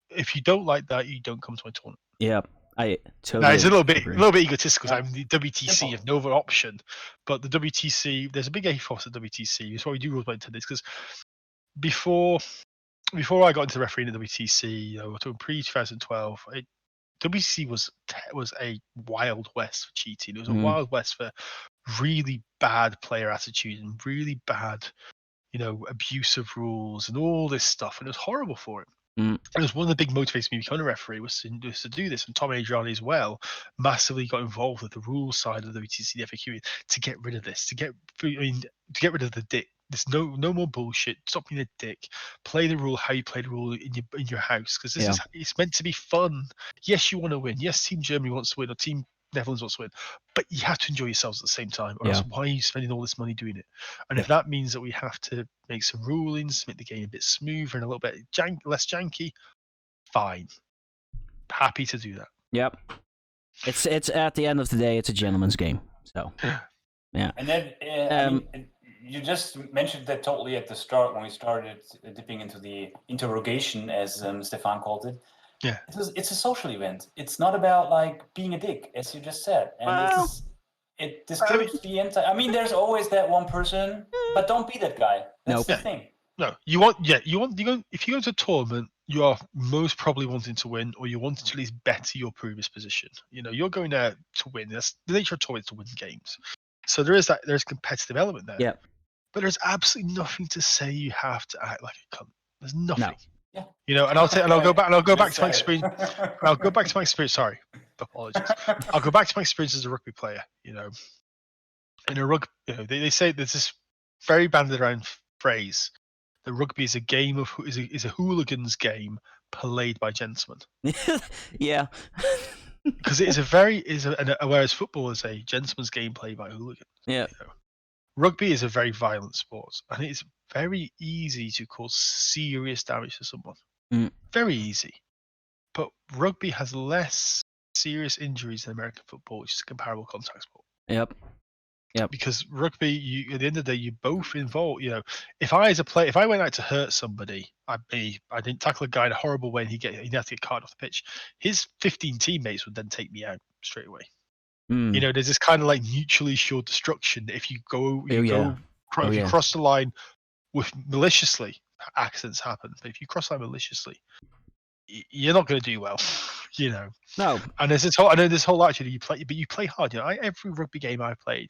If you don't like that, you don't come to my tournament. Yeah, I totally. Now it's a little bit egotistical. I'm the WTC, have no other option. But the WTC, there's a big ethos at WTC. That's why we do rules by intended. Because before I got into refereeing at WTC, pre-2012, WTC was a wild west for cheating. It was a wild west for really bad player attitude and really bad, abuse of rules and all this stuff, and it was horrible for him. It was one of the big motivators me becoming a referee was to do this, and Tom Adriani as well massively got involved with the rules side of the WTC, the FAQ, to get rid of this, to get rid of the dick. There's no more bullshit. Stop being a dick. Play the rule how you play the rule in your house, because it's meant to be fun. Yes, you want to win. Yes, Team Germany wants to win, or Team Netherlands wants to win, but you have to enjoy yourselves at the same time, or else why are you spending all this money doing it? And if that means that we have to make some rulings to make the game a bit smoother and a little bit less janky, fine. Happy to do that. Yep. It's at the end of the day, it's a gentleman's game. So yeah. And then you just mentioned that totally at the start when we started dipping into the interrogation, as Stefan called it. Yeah, it's a social event. It's not about like being a dick, as you just said, and it disturbs the entire. I mean, there's always that one person, but don't be that guy. That's the thing. No, if you go to a tournament, you are most probably wanting to win, or you're wanting to at least better your previous position. You're going there to win. That's the nature of tournaments, to win games. So there's a competitive element there. Yeah. But there's absolutely nothing to say you have to act like a cunt. There's nothing. No. Yeah. I'll go back to my experience. I'll go back to my experience. Sorry, apologies. I'll go back to my experience as a rugby player. In a rugby, they say there's this very banded around phrase that rugby is a game of is a hooligan's game played by gentlemen. Yeah. Because it is whereas football is a gentleman's game played by hooligans. Yeah. Rugby is a very violent sport, and it's very easy to cause serious damage to someone. Very easy. But rugby has less serious injuries than American football, which is a comparable contact sport. Yep. Because rugby, at the end of the day, you both involve. If I went out to hurt somebody, I didn't tackle a guy in a horrible way, and he'd have to get carted off the pitch. His 15 teammates would then take me out straight away. There's this kind of like mutually assured destruction. If you cross the line with maliciously, accidents happen. But if you cross the line maliciously, you're not going to do well. No. And there's this whole attitude. You play hard. Every rugby game I played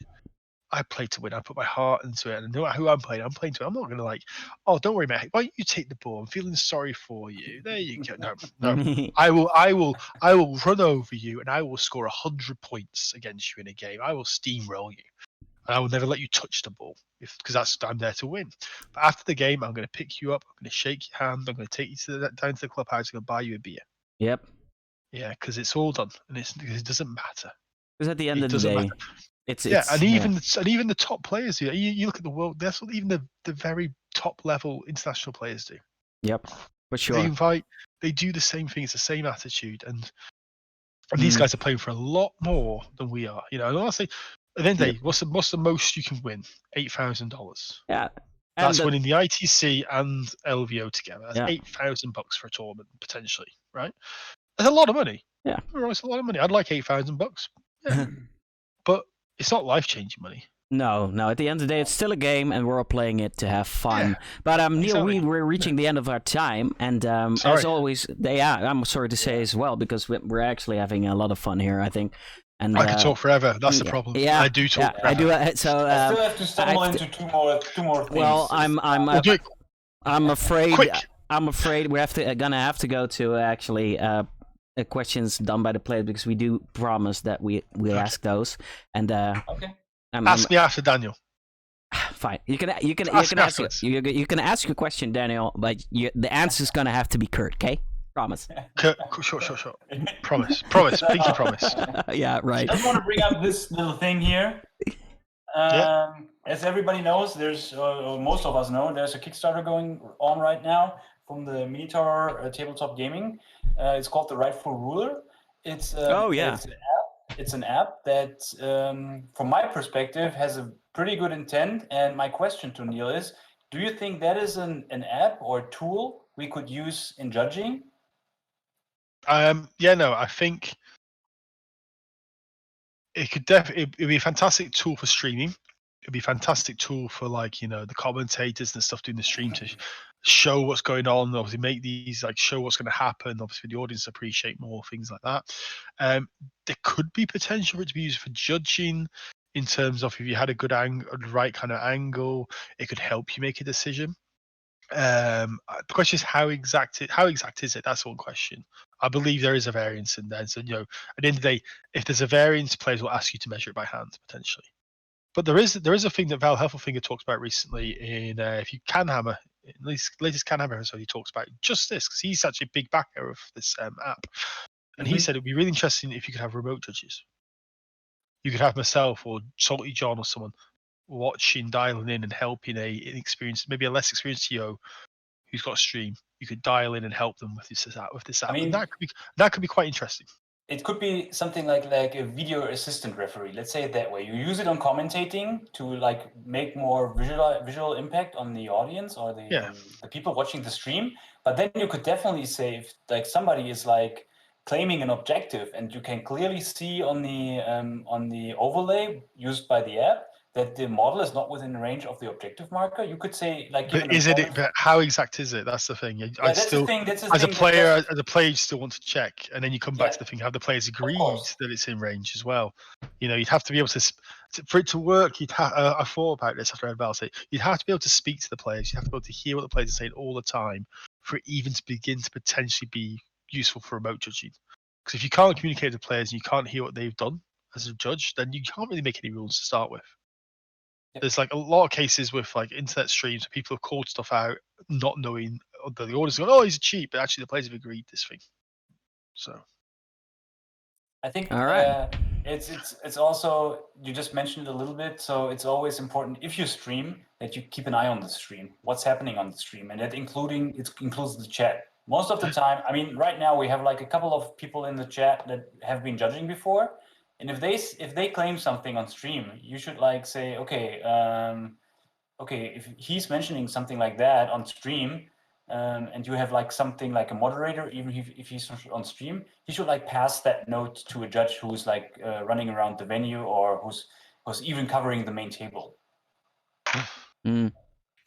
to win. I put my heart into it, and no matter who I'm playing to it. I'm not going to like, oh, don't worry, mate. Why don't you take the ball? I'm feeling sorry for you. There you go. No. I will run over you, and I will score 100 points against you in a game. I will steamroll you, and I will never let you touch the ball because I'm there to win. But after the game, I'm going to pick you up. I'm going to shake your hand. I'm going to take you down to the clubhouse. I'm going to buy you a beer. Yep. Yeah, because it's all done, and it doesn't matter. Because at the end of the day, even the top players do. You look at the world. That's what even the very top level international players do. Yep, for sure. They do the same thing. It's the same attitude, and these guys are playing for a lot more than we are. And honestly, at the end of the day, what's the most you can win? $8,000. Yeah. That's winning the ITC and LVO together. That's $8,000 for a tournament potentially, right? That's a lot of money. Yeah, it's a lot of money. I'd like $8,000. Yeah, but it's not life-changing money. No. At the end of the day, it's still a game, and we're all playing it to have fun. Yeah, But Neil, exactly. we're reaching the end of our time, and as Sorry. always, I'm sorry to say as well, because we're actually having a lot of fun here, I think. And I could talk forever. That's the yeah, problem. Yeah, I do talk I forever. do. So I still have to stumble into two more things. well, We'll do it I'm afraid. quick. I'm afraid we gonna have to go to actually questions done by the players, because we do promise that we ask those. And Okay. Ask me after Daniel. Fine. You can Ask me ask afterwards. you can ask your question, Daniel, but the answer's gonna have to be Kurt. Okay? Promise. Sure. Promise. Pinky promise. Yeah. Right. I just want to bring up this little thing here. As everybody knows, there's or most of us know, there's a Kickstarter going on right now from the Minotaur Tabletop Gaming. It's called The Rightful Ruler. It's it's an app that, from my perspective, has a pretty good intent. And my question to Neil is, do you think that is an app or a tool we could use in judging? I think it could it'd be a fantastic tool for streaming. It'd be a fantastic tool for the commentators and stuff doing the stream to show what's going on. Obviously, make these show what's going to happen. Obviously, the audience appreciate more things like that. There could be potential for it to be used for judging, in terms of if you had a good right kind of angle, it could help you make a decision. The question is how exact is it? That's one question. I believe there is a variance in there. So at the end of the day, if there's a variance, players will ask you to measure it by hand potentially. But there is a thing that Val Heffelfinger talks about recently in if you can hammer, at least latest Can Hammer episode, he talks about just this, because he's such a big backer of this app, and he said it'd be really interesting if you could have remote judges. You could have myself or Salty John or someone watching, dialing in, and helping an experienced, maybe a less experienced TO who's got a stream. You could dial in and help them with this app. I mean, and that could be quite interesting. It could be something like a video assistant referee. Let's say it that way. You use it on commentating to make more visual impact on the audience or the people watching the stream. But then you could definitely say if somebody is claiming an objective, and you can clearly see on the overlay used by the app that the model is not within range of the objective marker, you could say But how exact is it? That's the thing. That's the thing. As a player, you still want to check, and then you come back to the thing: have the players agreed that it's in range as well? You'd have to be able to, for it to work. I thought about this after I read Val say, you'd have to be able to speak to the players. You'd have to be able to hear what the players are saying all the time for it even to begin to potentially be useful for remote judging. Because if you can't communicate with the players and you can't hear what they've done as a judge, then you can't really make any rules to start with. There's a lot of cases with internet streams where people have called stuff out not knowing, the audience going, oh, he's a cheat, but actually the players have agreed this thing. So I think all right. It's also, you just mentioned it a little bit, so it's always important if you stream that you keep an eye on the stream, what's happening on the stream, and that includes the chat. Most of the time, I mean, right now we have a couple of people in the chat that have been judging before, and if they claim something on stream, you should say, okay, if he's mentioning something like that on stream, and you have something like a moderator, even if he's on stream, he should pass that note to a judge who's running around the venue, or who's even covering the main table.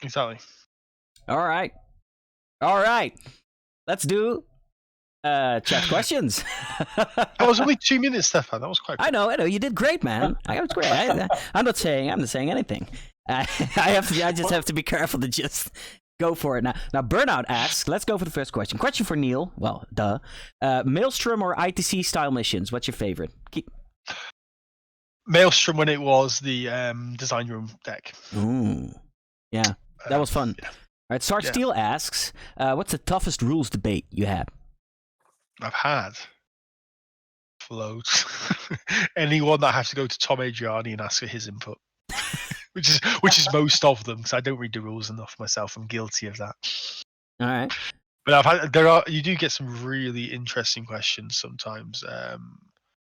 Exactly. All right. Let's do chat questions. That was only 2 minutes, Stefan. That was quite quick. I know. You did great, man. I was great. I'm not saying anything. I just have to be careful to just go for it now. Now, Burnout asks, let's go for the first question. Question for Neil. Well, duh. Maelstrom or ITC style missions? What's your favorite? Maelstrom when it was the design room deck. Ooh. Yeah, that was fun. Yeah. All right, Sarge Steele asks, what's the toughest rules debate you had? I've had loads. Anyone that I have to go to Tom Adriani and ask for his input. which is most of them, because I don't read the rules enough myself. I'm guilty of that. All right. But you do get some really interesting questions sometimes.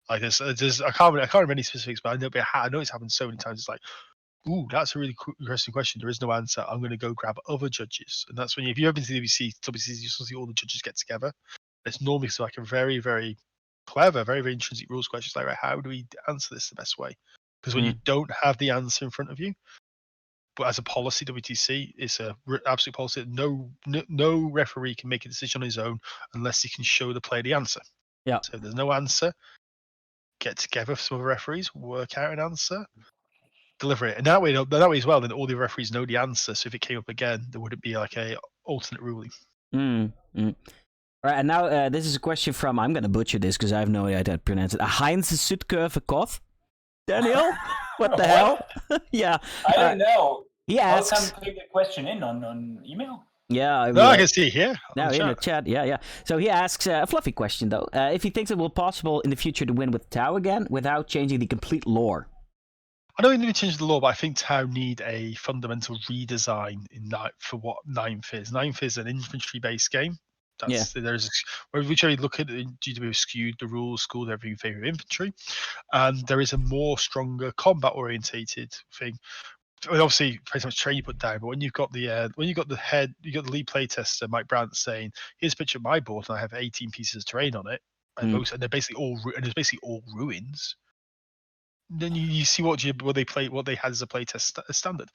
There's I can't remember any specifics, but I know it's happened so many times. It's ooh, that's a really interesting question. There is no answer. I'm going to go grab other judges, and that's when if you ever been to the WTC, you see all the judges get together. It's normally a very, very clever, very, very intrinsic rules questions how do we answer this the best way? Because when you don't have the answer in front of you, but as a policy, WTC is a absolute policy that no referee can make a decision on his own unless he can show the player the answer. Yeah. So if there's no answer, get together with some other referees, work out an answer, deliver it. And that way as well, then all the referees know the answer. So if it came up again, there wouldn't be like a alternate ruling. All right, and now this is a question from, I'm going to butcher this because I have no idea how to pronounce it. Heinz Sutkurve-Koth? Daniel? What the hell? Yeah. I don't know. He asks. How come put the question in on email? Yeah. I can see it here. Now in the chat. Yeah. So he asks a fluffy question, though. If he thinks it will be possible in the future to win with Tau again without changing the complete lore. I don't think they change the law, but I think Tau need a fundamental redesign for what Ninth is. Ninth is an infantry-based game. Which I look at it, GW skewed the rules, schooled everything in favor of infantry, and there is a more stronger combat-orientated thing. I mean, obviously, depends how much training you put down, but when you've got the lead playtester Mike Brandt saying, "Here's a picture of my board, and I have 18 pieces of terrain on it, and they're basically all ruins." Then you see what they had as a playtest standard.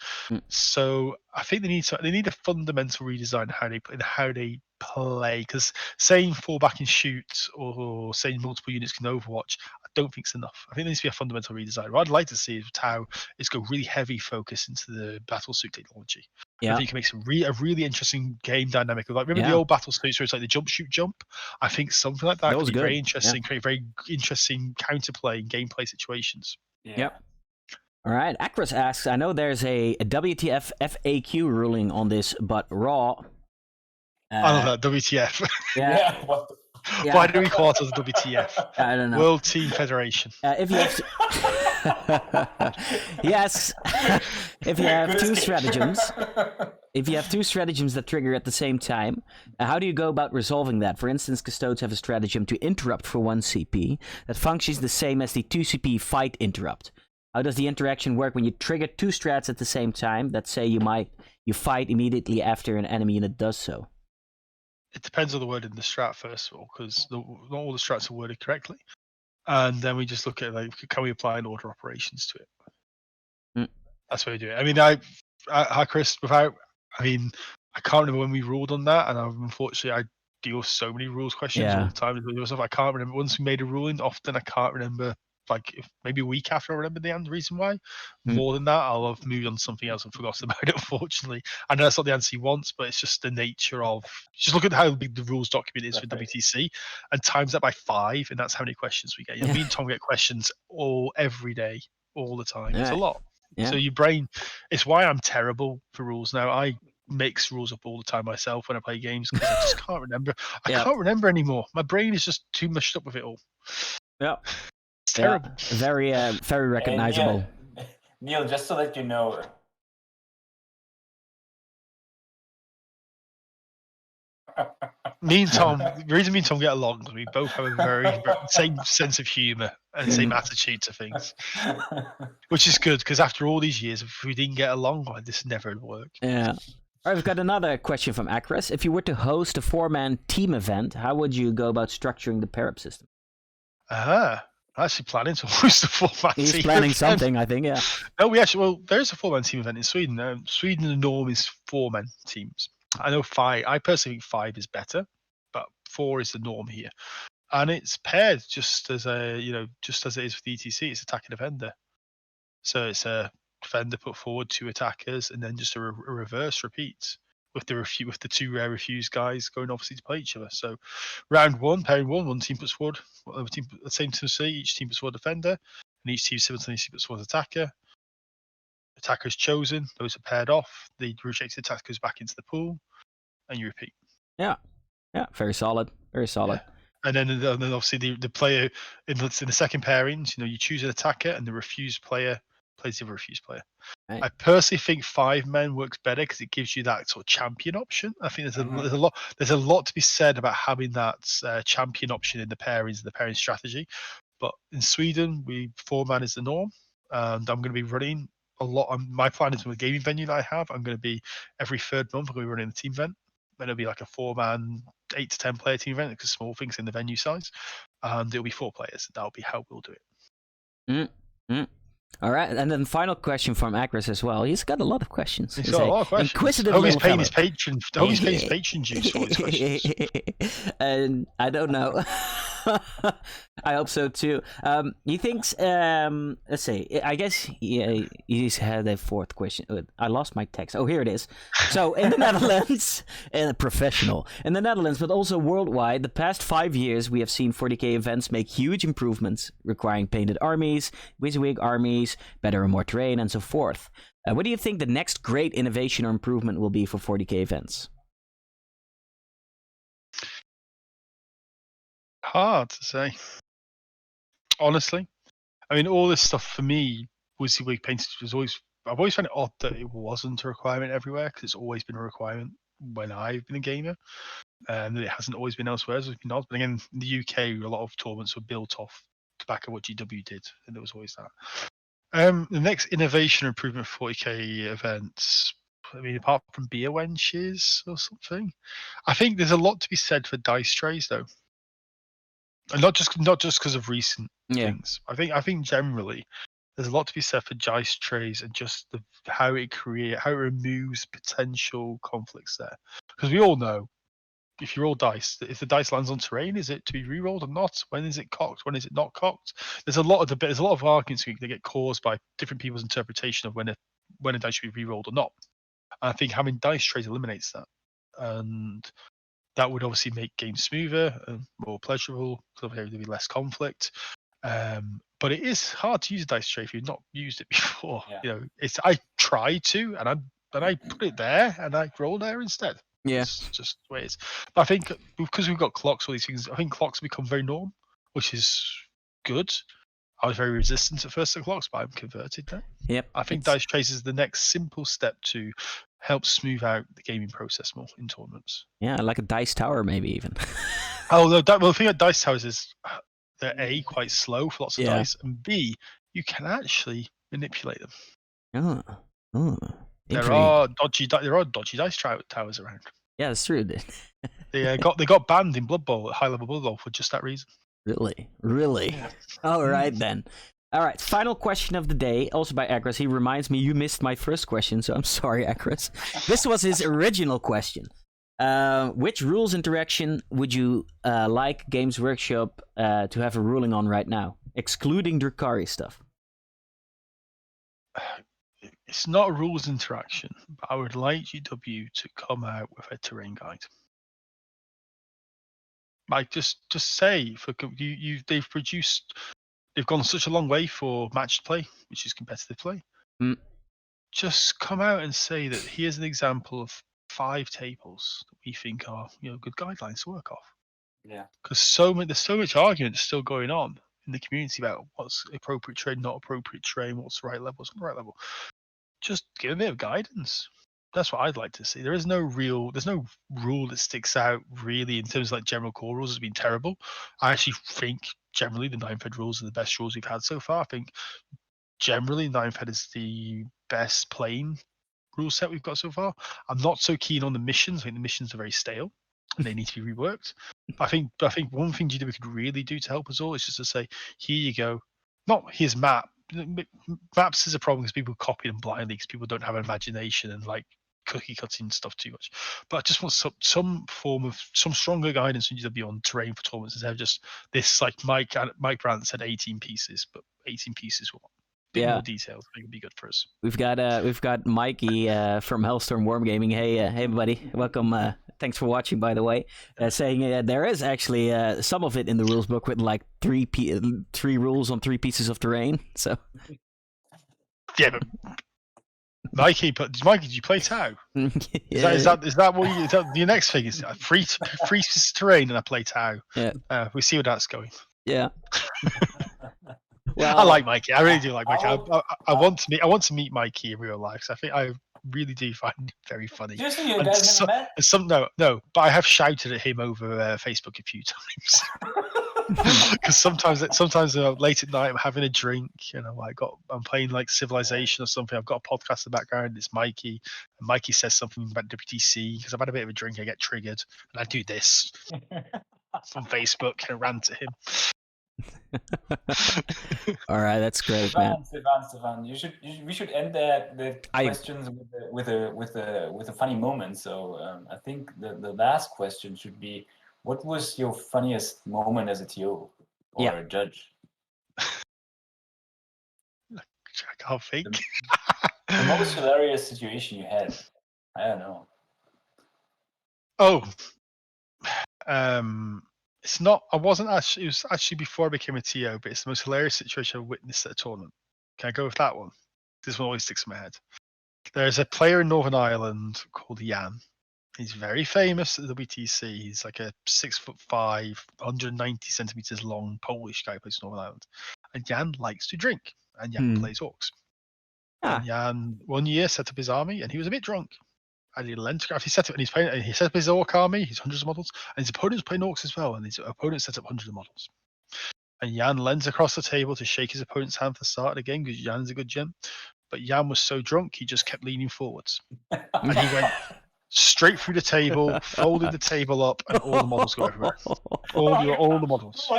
So I think they need a fundamental redesign in how they play. Because saying fall back and shoot or saying multiple units can Overwatch, I don't think it's enough. I think there needs to be a fundamental redesign. What I'd like to see is Tau is go really heavy focus into the battle suit technology. Yeah. I think you can make a really interesting game dynamic. Like remember the old battle suits where it's like the jump, shoot, jump. I think something like that could be very interesting. Create very interesting counterplay and gameplay situations. Yep. All right. Acros asks, I know there's a WTF FAQ ruling on this, but Raw. I love that WTF. Yeah. Why do we call it as WTF? I don't know. World Team Federation. If you have yes. If you have two stratagems. If you have two stratagems that trigger at the same time, how do you go about resolving that? For instance, Custodes have a stratagem to interrupt for 1 CP that functions the same as the 2 CP fight interrupt. How does the interaction work when you trigger two strats at the same time? Let's say you fight immediately after an enemy unit does so. It depends on the word in the strat, first of all, because not all the strats are worded correctly. And then we just look at, like, can we apply an order operations to it? That's what we do it. I mean, hi, Chris, I can't remember when we ruled on that, and unfortunately, I deal with so many rules questions all the time. I can't remember. Once we made a ruling, often I can't remember, like, maybe a week after I remember the reason why. More than that, I'll have moved on to something else and forgotten about it, unfortunately. I know that's not the answer he wants, but it's just the nature of... Just look at how big the rules document is for WTC, and times that by 5, and that's how many questions we get. Me and Tom get questions every day, all the time. It's a lot. Yeah. So your brain... It's why I'm terrible for rules now. I mix rules up all the time myself when I play games, because I just can't remember. I can't remember anymore. My brain is just too mushed up with it all. Yeah. It's terrible. Very recognizable. Neil, just to let you know, me and Tom, the reason me and Tom get along is we both have a very same sense of humour and same attitude to things, which is good, because after all these years, if we didn't get along, this never would work. Yeah. All right, we've got another question from Acros. If you were to host a 4-man team event, how would you go about structuring the pair-up system? I'm actually planning to host a 4-man team. He's planning something, I think, yeah. No, there's a 4-man team event in Sweden. Sweden, the norm is 4-man teams. I know 5. I personally think 5 is better, but 4 is the norm here, and it's paired just as it is with ETC. It's attack and defender, so it's a defender put forward 2 attackers, and then just a reverse repeat with the 2 rare refuse guys going obviously to play each other. So round 1, pairing 1 team puts forward the same team. Each team puts forward defender, and each team simultaneously puts forward attacker. Attacker's chosen; those are paired off. The rejected attacker goes back into the pool, and you repeat. Yeah, very solid. Yeah. And then obviously the player in the second pairings, you choose an attacker, and the refused player plays the other refused player. Right. I personally think 5 men works better because it gives you that sort of champion option. I think there's a lot to be said about having that champion option in the pairings, the pairing strategy. But in Sweden, 4-man is the norm, and I'm going to be running a lot. My plan is with the gaming venue that I have, I'm going to be every 3rd month I'm going to be running a team event. And it'll be like a 4-man, 8 to 10 player team event, because small things in the venue size, and it'll be 4 players. That'll be how we'll do it. All right, and then final question from Akris as well. He's got a lot of questions. He's got a lot of questions. Inquisitive I hope he's little paying his fellow. patron. I hope he's paying his patron dues for all these questions. And I don't know. I hope so too. He thinks. Let's see. I guess he's had a fourth question. I lost my text. Oh, here it is. So in the Netherlands, professional in the Netherlands, but also worldwide, the past 5 years we have seen 40k events make huge improvements, requiring painted armies, WYSIWYG armies, better and more terrain, and so forth. What do you think the next great innovation or improvement will be for 40k events? Hard to say. Honestly. I mean, all this stuff for me, WYSIWYG painted was always. I've always found it odd that it wasn't a requirement everywhere, because it's always been a requirement when I've been a gamer. That it hasn't always been elsewhere, so it's been odd. But again, in the UK, a lot of tournaments were built off the back of what GW did, and there was always that. The next innovation or improvement for 40k events, I mean, apart from beer wenches or something, I think there's a lot to be said for dice trays, though, and not just because of recent things. I think generally there's a lot to be said for dice trays and just how it removes potential conflicts there, because we all know, if you roll dice, if the dice lands on terrain, is it to be re-rolled or not? When is it cocked? When is it not cocked? There's a lot of debate. There's a lot of arguments that get caused by different people's interpretation of when a dice should be re-rolled or not. And I think having dice trays eliminates that, and that would obviously make games smoother and more pleasurable, so there'd be less conflict. But it is hard to use a dice tray if you've not used it before. Yeah. I tried to, and I put it there and I roll there instead. Yeah. It's just the way it is. But I think because we've got clocks, all these things, I think clocks become very norm, which is good. I was very resistant at first to clocks, but I'm converted now. Yep. I think dice trays is the next simple step to help smooth out the gaming process more in tournaments. Yeah, like a dice tower, maybe even. Well, the thing about dice towers is they're A, quite slow for lots of dice, and B, you can actually manipulate them. There are dodgy dice towers around. Yeah, that's true. They got banned in Blood Bowl, at high level Blood Bowl, for just that reason. Really? Yeah. All right then. All right, final question of the day, also by Akris. He reminds me you missed my first question, so I'm sorry, Akris. This was his original question. Which rules interaction would you like Games Workshop to have a ruling on right now, excluding Drukhari stuff? It's not a rules interaction, but I would like GW to come out with a terrain guide. Like, just say, for they've gone such a long way for matched play, which is competitive play. Just come out and say that here's an example of 5 tables that we think are good guidelines to work off. Yeah. Because there's so much argument still going on in the community about what's appropriate terrain, not appropriate terrain, what's the right level, what's not the right level. Just give a bit of guidance. That's what I'd like to see. There's no rule that sticks out really in terms of like general core rules has been terrible. I actually think generally the 9th Ed rules are the best rules we've had so far. I think generally 9th Ed is the best playing rule set we've got so far. I'm not so keen on the missions. I think the missions are very stale and they need to be reworked. But I think one thing GW could really do to help us all is just to say, here you go. Not here's map. Maps is a problem because people copy them blindly because people don't have an imagination and like cookie cutting stuff too much. But I just want some form of some stronger guidance from GW on terrain for tournaments instead of just this, like Mike Brandt said 18 pieces, but 18 pieces will bit more details. I think would be good for us. We've got Mikey from Hellstorm Wargaming. Hey buddy, welcome. Thanks for watching, by the way. Saying there is actually some of it in the rules book with like three rules on 3 pieces of terrain. So yeah, but Mikey, did you play Tau? Is that what you? Is that your next thing? Is free pieces of terrain and I play Tau? Yeah. We see where that's going. Yeah. Well, I like Mikey. I really do like Mikey. I want to meet Mikey in real life. So I think I really do find him very funny. Seriously, you guys never met? No, but I have shouted at him over Facebook a few times. Because sometimes late at night I'm having a drink and I'm playing like Civilization or something. I've got a podcast in the background. It's Mikey, and Mikey says something about WTC because I've had a bit of a drink. I get triggered and I do this on Facebook and rant at him. All right, that's great, man. Stefan, we should end the questions with a funny moment. So I think the last question should be, what was your funniest moment as a TO or a judge? I can't think. The most hilarious situation you had? I don't know. Oh, it's not. I wasn't actually. It was actually before I became a TO, but it's the most hilarious situation I've witnessed at a tournament. Can I go with that one? This one always sticks in my head. There's a player in Northern Ireland called Jan. He's very famous at the WTC. He's like a 6'5", 190 centimeters long Polish guy who plays Northern Ireland. And Jan likes to drink, and Jan plays orcs. Ah. And Jan one year set up his army, and he was a bit drunk. And he lentographed. He set up, and he's playing. He set up his orc army. He's hundreds of models, and his opponent's playing orcs as well. And his opponent set up hundreds of models. And Jan leans across the table to shake his opponent's hand for the start of the game because Jan's a good gem. But Jan was so drunk, he just kept leaning forwards, and he went straight through the table, folded the table up, and all the models go everywhere. All the models.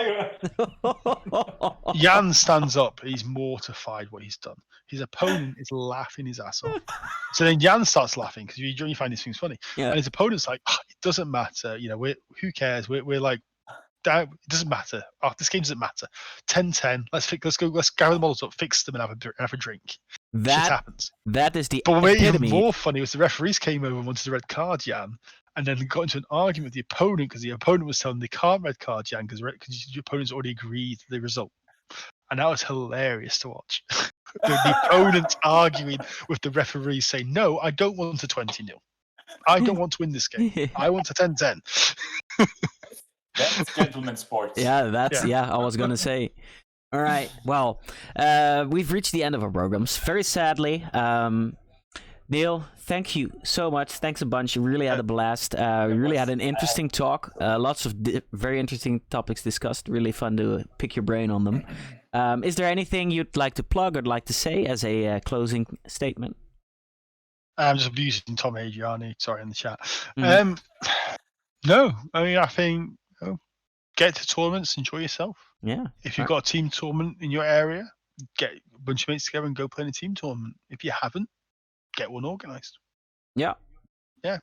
Jan stands up. He's mortified what he's done. His opponent is laughing his ass off. So then Jan starts laughing because you find these things funny. Yeah. And his opponent's like, it doesn't matter. Who cares? We're like, it doesn't matter. This game doesn't matter. 10-10. Let's gather the models up, fix them, and have a drink. Shit happens. That is the But what made it epitome. even more funny was the referees came over and wanted a red card Jan, and then got into an argument with the opponent because the opponent was telling them they can't red card Jan because your opponent's already agreed the result. And that was hilarious to watch. the opponent arguing with the referees saying, no, I don't want a 20-0. I don't want to win this game. I want a 10-10. That's gentleman sports. Yeah, I was going to say. All right. Well, we've reached the end of our programs. Very sadly. Neil, thank you so much. Thanks a bunch. You really had a blast. We really had an interesting talk. Lots of very interesting topics discussed. Really fun to pick your brain on them. Is there anything you'd like to plug or like to say as a closing statement? I'm just abusing Tom Adriani. Sorry, in the chat. No, I mean, I think get to tournaments, enjoy yourself. Yeah. If you've got a team tournament in your area, get a bunch of mates together and go play in a team tournament. If you haven't, get one organised. Yeah. Yeah.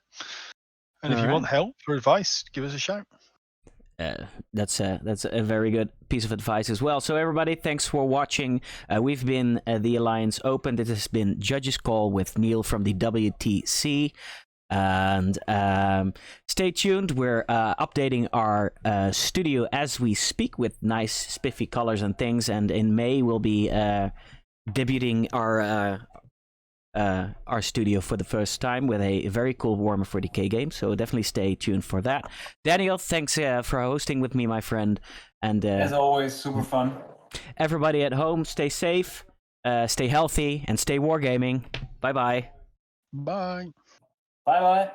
And if you want help or advice, give us a shout. That's a very good piece of advice as well. So everybody, thanks for watching. We've been the Alliance Open. This has been Judge's Call with Neil from the WTC. And stay tuned. We're updating our studio as we speak with nice spiffy colors and things. And in May, we'll be debuting our studio for the first time with a very cool Warhammer 40k game. So definitely stay tuned for that. Daniel, thanks for hosting with me, my friend. And as always, super fun. Everybody at home, stay safe, stay healthy, and stay wargaming. Bye-bye. Bye. Bye-bye.